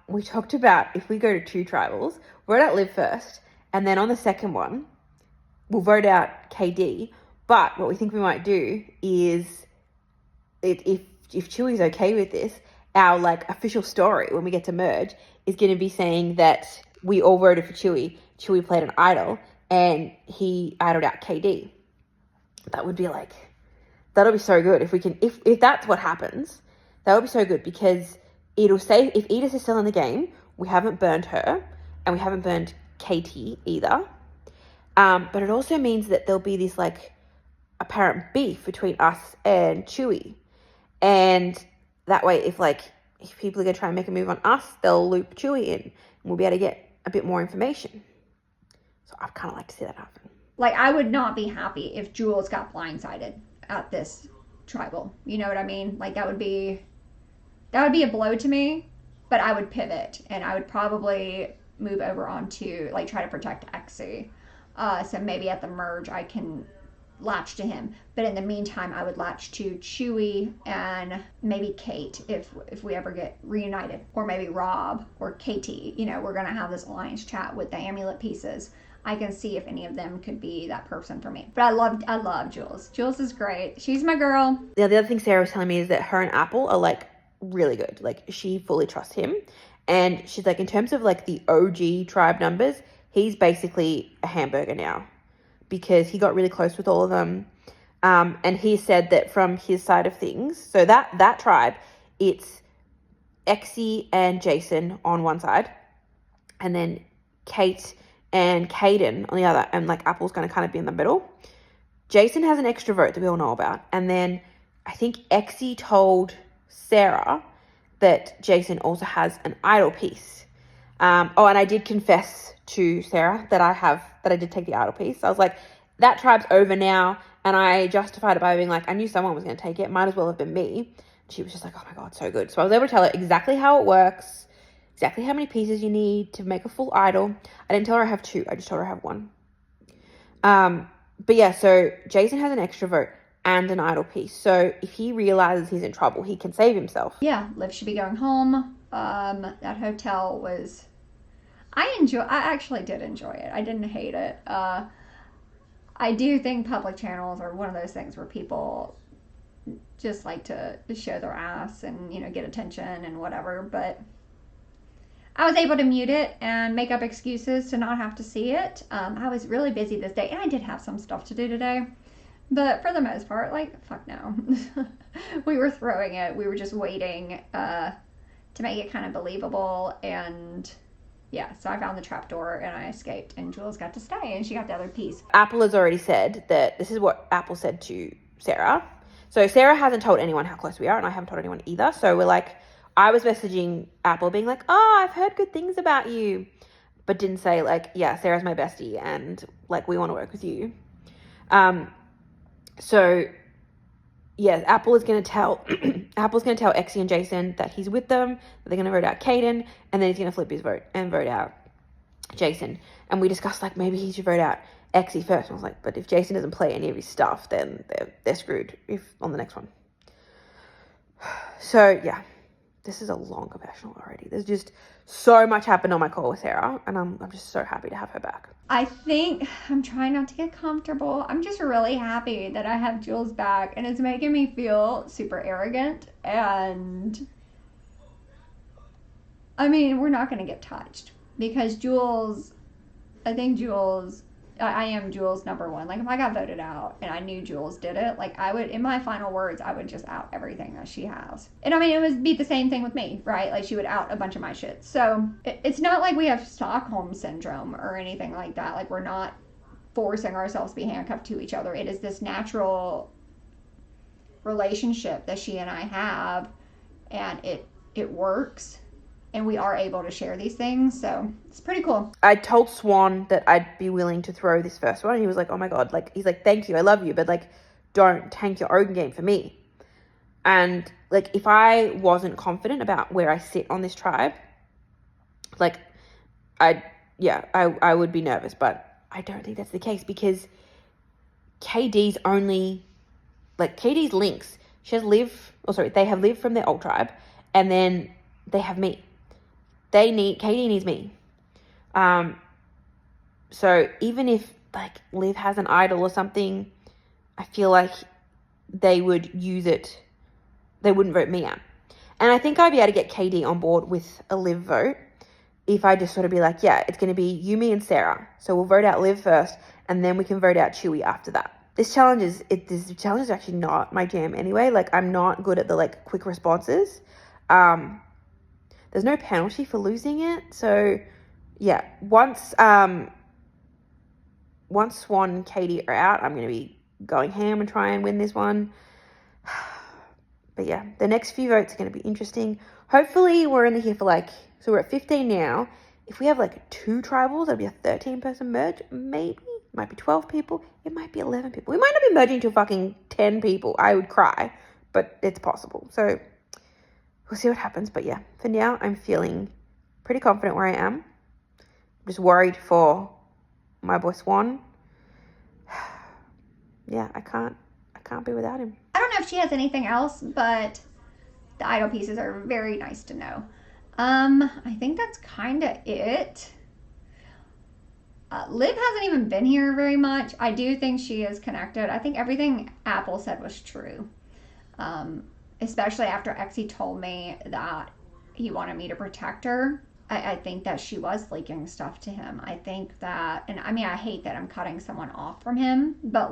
Speaker 19: We talked about if we go to 2 tribals, vote out Liv first, and then on the second one, we'll vote out KD. But what we think we might do is, if Chewie's okay with this, our like official story when we get to merge is going to be saying that we all voted for Chewie. Chewie played an idol, and he idled out KD. That would be like, that'll be so good if we can. If that's what happens, that would be so good because it'll say if Edith is still in the game, we haven't burned her, and we haven't burned Katie either. But it also means that there'll be this like apparent beef between us and Chewie, and that way, if people are gonna try and make a move on us, they'll loop Chewie in, and we'll be able to get a bit more information. So I'd kind of like to see that happen.
Speaker 3: Like, I would not be happy if Jules got blindsided at this tribal. You know what I mean? Like, that would be a blow to me, but I would pivot, and I would probably move over onto, like, try to protect Exy. So maybe at the merge I can latch to him, but in the meantime I would latch to Chewie and maybe Kate if we ever get reunited, or maybe Rob or Katie. We're gonna have this alliance chat with the amulet pieces. I can see if any of them could be that person for me. But I love Jules. Jules is great. She's my girl.
Speaker 19: Yeah, the other thing Sarah was telling me is that her and Apple are like really good. Like, she fully trusts him, and she's like, in terms of like the OG tribe numbers, he's basically a hamburger now, because he got really close with all of them. And he said that from his side of things, so that tribe, it's Exy and Jason on one side, and then Kate and Caden on the other, and like Apple's going to kind of be in the middle. Jason has an extra vote that we all know about. And then I think Exy told Sarah that Jason also has an idol piece. And I did confess to Sarah that I did take the idol piece. I was like, that tribe's over now, and I justified it by being like, I knew someone was going to take it. Might as well have been me. She was just like, oh my God, so good. So I was able to tell her exactly how it works, exactly how many pieces you need to make a full idol. I didn't tell her I have 2. I just told her I have 1. But yeah, so Jason has an extra vote and an idol piece. So if he realizes he's in trouble, he can save himself.
Speaker 3: Yeah, Liv should be going home. That hotel was... I actually did enjoy it. I didn't hate it. I do think public channels are one of those things where people just like to show their ass and, get attention and whatever. But I was able to mute it and make up excuses to not have to see it. I was really busy this day, and I did have some stuff to do today. But for the most part, fuck no. We were throwing it. We were just waiting to make it kind of believable. And yeah, so I found the trapdoor and I escaped, and Jules got to stay, and she got the other piece.
Speaker 19: Apple has already said that this is what Apple said to Sarah. So Sarah hasn't told anyone how close we are, and I haven't told anyone either. So we're like, I was messaging Apple being like, oh, I've heard good things about you, but didn't say like, yeah, Sarah's my bestie and like we want to work with you. So yeah, Apple is going to tell Exie and Jason that he's with them, that they're going to vote out Caden, and then he's going to flip his vote and vote out Jason. And we discussed like maybe he should vote out Exie first. And I was like, but if Jason doesn't play any of his stuff, then they're screwed on the next one. So yeah, this is a long confessional already. There's just so much happened on my call with Sarah, and I'm just so happy to have her back.
Speaker 3: I think I'm trying not to get comfortable. I'm just really happy that I have Jules back, and it's making me feel super arrogant. And I mean, we're not going to get touched because I am Jules number one. Like if I got voted out and I knew Jules did it, like I would, in my final words, I would just out everything that she has. And I mean, it would be the same thing with me, right? Like she would out a bunch of my shit. So it's not like we have Stockholm syndrome or anything like that. Like we're not forcing ourselves to be handcuffed to each other. It is this natural relationship that she and I have, and it works. And we are able to share these things, so it's pretty cool.
Speaker 19: I told Swan that I'd be willing to throw this first one, and he was like, oh my god, like, he's like, thank you, I love you, but like, don't tank your own game for me. And like, if I wasn't confident about where I sit on this tribe, like, I would be nervous, but I don't think that's the case because KD's links. They have Liv from their old tribe, and then they have me. KD needs me. So even if like Liv has an idol or something, I feel like they would use it. They wouldn't vote me out. And I think I'd be able to get KD on board with a Liv vote if I just sort of be like, yeah, it's going to be you, me, and Sarah. So we'll vote out Liv first, and then we can vote out Chewy after that. This challenge is actually not my jam anyway. Like I'm not good at the like quick responses. There's no penalty for losing it. So yeah, once Swan and Katie are out, I'm going to be going ham and try and win this one. But yeah, the next few votes are going to be interesting. Hopefully we're only here for so we're at 15 now. If we have 2 tribals, that'll be a 13-person merge. Maybe. It might be 12 people. It might be 11 people. We might not be merging to fucking 10 people. I would cry, but it's possible. So we'll see what happens. But yeah, for now, I'm feeling pretty confident where I am. I'm just worried for my boy Swan. Yeah, I can't be without him.
Speaker 3: I don't know if she has anything else, but the idol pieces are very nice to know. I think that's kind of it. Liv hasn't even been here very much. I do think she is connected. I think everything Apple said was true. Especially after Exie told me that he wanted me to protect her. I think that she was leaking stuff to him. I think that, and I mean, I hate that I'm cutting someone off from him, but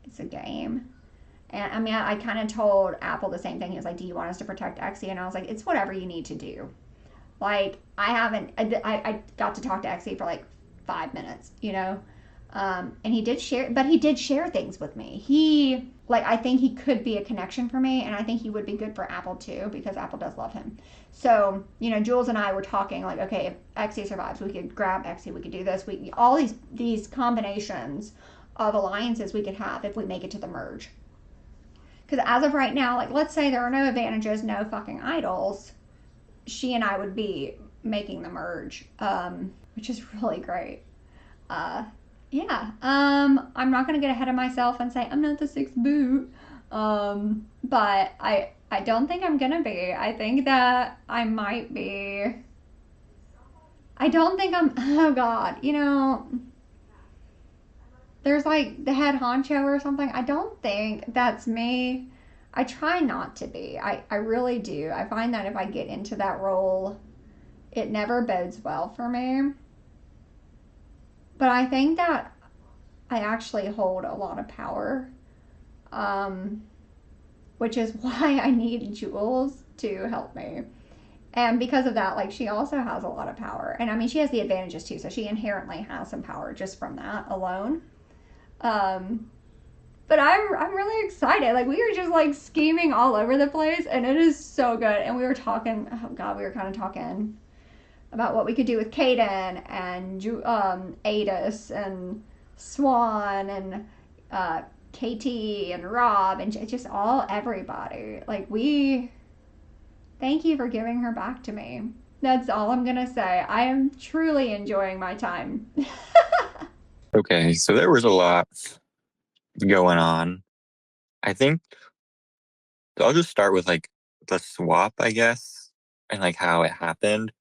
Speaker 3: it's a game. And I mean, I kind of told Apple the same thing. He was like, do you want us to protect Exie? And I was like, it's whatever you need to do. I got to talk to Exie for 5 minutes, and he did share things with me. I think he could be a connection for me, and I think he would be good for Apple too, because Apple does love him. So, Jules and I were talking okay, if Exie survives, we could grab Exie, we could do this. All these combinations of alliances we could have if we make it to the merge. Because as of right now, let's say there are no advantages, no fucking idols, she and I would be making the merge, which is really great. Yeah, I'm not going to get ahead of myself and say I'm not the 6th boot, but I don't think I'm going to be. I think that I might be. I don't think I'm, oh God, there's the head honcho or something. I don't think that's me. I try not to be. I really do. I find that if I get into that role, it never bodes well for me. But I think that I actually hold a lot of power, which is why I need Jules to help me. And because of that, she also has a lot of power. And I mean, she has the advantages too, so she inherently has some power just from that alone. But I'm really excited. Like, we are just like scheming all over the place, and it is so good. And we were talking, oh God, we were kind of talking about what we could do with Kaden and Adis and Swan and KT and Rob and just everybody. Like, thank you for giving her back to me. That's all I'm gonna say. I am truly enjoying my time.
Speaker 5: Okay, so there was a lot going on. I think I'll just start with like the swap, I guess, and like how it happened.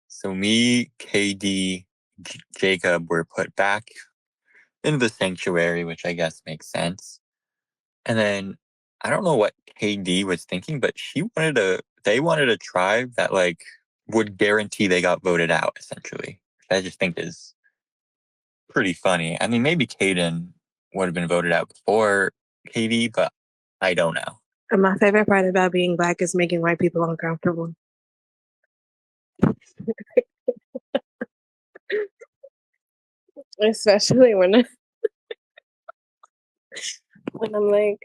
Speaker 5: So me, KD, Jacob were put back into the sanctuary, which I guess makes sense. And then I don't know what KD was thinking, but they wanted a tribe that like would guarantee they got voted out, essentially. Which I just think is pretty funny. I mean, maybe Caden would have been voted out before KD, but I don't know.
Speaker 20: And my favorite part about being black is making white people uncomfortable. Especially when when I'm like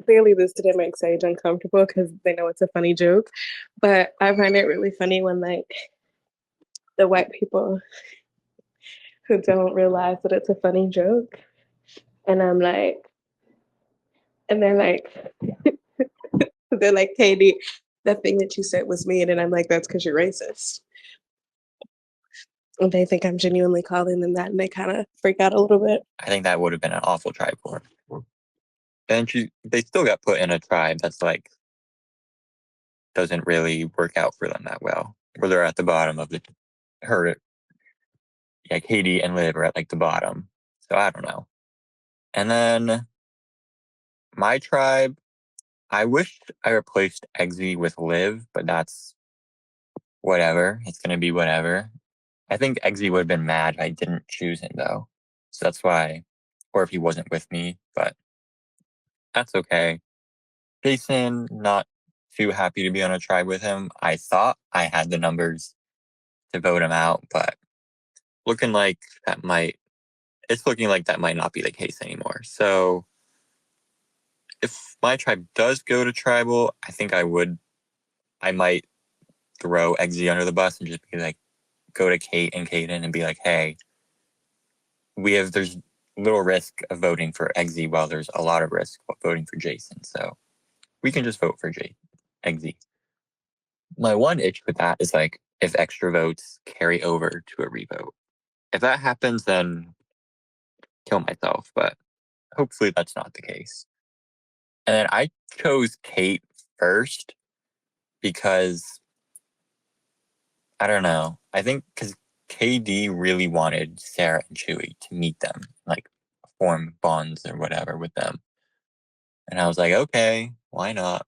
Speaker 20: clearly this didn't make Sage uncomfortable because they know it's a funny joke. But I find it really funny when like the white people who don't realize that it's a funny joke. And I'm like, and they're like, Katie, that thing that you said was mean. And I'm like, that's because you're racist. And they think I'm genuinely calling them that, and they kind of freak out a little bit.
Speaker 5: I think that would have been an awful tribe for her. And they still got put in a tribe that's like doesn't really work out for them that well. Where they're at the bottom of Katie and Liv are at like the bottom. So I don't know. And then my tribe, I wish I replaced Eggsy with Liv, but that's whatever. It's gonna be whatever. I think Eggsy would have been mad if I didn't choose him though. So that's why, or if he wasn't with me, but that's okay. Jason, not too happy to be on a tribe with him. I thought I had the numbers to vote him out, but it's looking like that might not be the case anymore. So if my tribe does go to tribal, I think I might throw Eggsy under the bus and just be like, go to Kate and Kaden and be like, hey, there's little risk of voting for Eggsy while there's a lot of risk of voting for Jason. So we can just vote for Eggsy. My one itch with that is like if extra votes carry over to a revote. If that happens, then kill myself, but hopefully that's not the case. And then I chose Kate first because I don't know. I think because KD really wanted Sarah and Chewie to meet them, like form bonds or whatever with them. And I was like, okay, why not?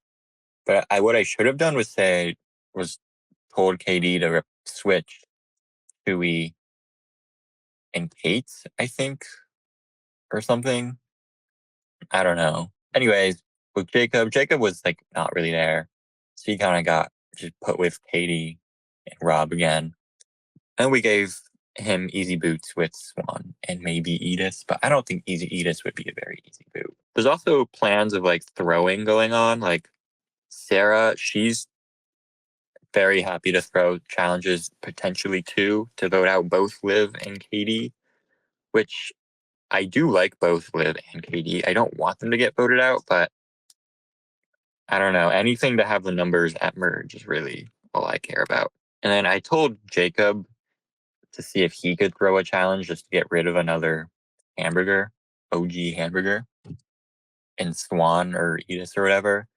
Speaker 5: But what I should have done was told KD to switch Chewie and Kate, I think, or something. I don't know. Anyways, with Jacob was like not really there. So he kind of got just put with Katie and Rob again. And we gave him easy boots with Swan and maybe Edis, but I don't think easy Edis would be a very easy boot. There's also plans of like throwing going on. Like Sarah, she's very happy to throw challenges potentially to vote out both Liv and Katie, which I do like both Liv and Katie. I don't want them to get voted out, but I don't know. Anything to have the numbers at merge is really all I care about. And then I told Jacob to see if he could throw a challenge just to get rid of another hamburger, OG hamburger, in Swan or Edis or whatever.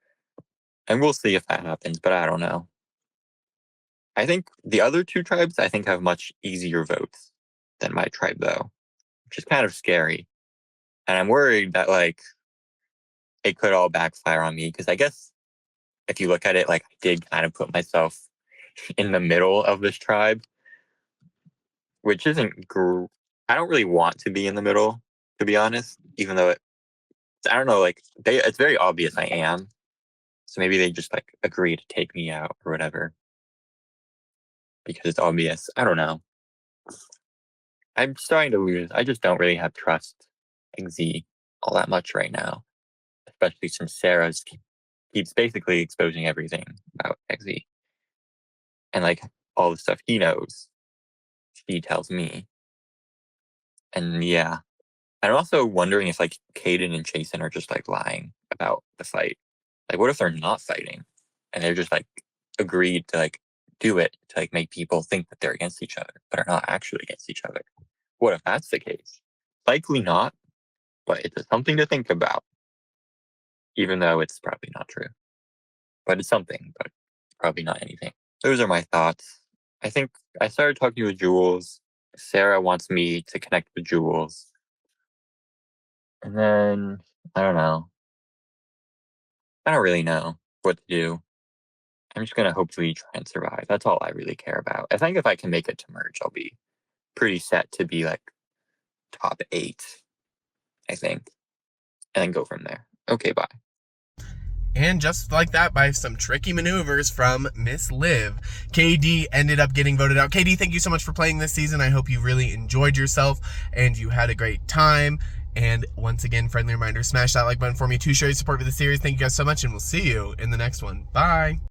Speaker 5: And we'll see if that happens, but I don't know. I think the other two tribes, have much easier votes than my tribe, though, which is kind of scary. And I'm worried that, like, it could all backfire on me, because I guess if you look at it, like, I did kind of put myself in the middle of this tribe, which isn't I don't really want to be in the middle, to be honest, even though I don't know, like, it's very obvious I am. So maybe they just, like, agree to take me out or whatever. Because it's obvious. I don't know. I'm starting to lose. I just don't really have trust in Z. all that much right now, especially since Sarah keeps basically exposing everything about Eggsy. And like all the stuff he knows, she tells me. And yeah. I'm also wondering if like Caden and Chasen are just like lying about the fight. Like what if they're not fighting and they're just like agreed to like do it to like make people think that they're against each other, but are not actually against each other? What if that's the case? Likely not, but it's something to think about. Even though it's probably not true. But it's something, but probably not anything. Those are my thoughts. I think I started talking with Jules. Sarah wants me to connect with Jules. And then, I don't know. I don't really know what to do. I'm just going to hopefully try and survive. That's all I really care about. I think if I can make it to merge, I'll be pretty set to be like top 8, I think. And then go from there. Okay, bye.
Speaker 1: And just like that, by some tricky maneuvers from Miss Liv, KD ended up getting voted out. KD, thank you so much for playing this season. I hope you really enjoyed yourself and you had a great time. And once again, friendly reminder, smash that like button for me to show your support for the series. Thank you guys so much, and we'll see you in the next one. Bye.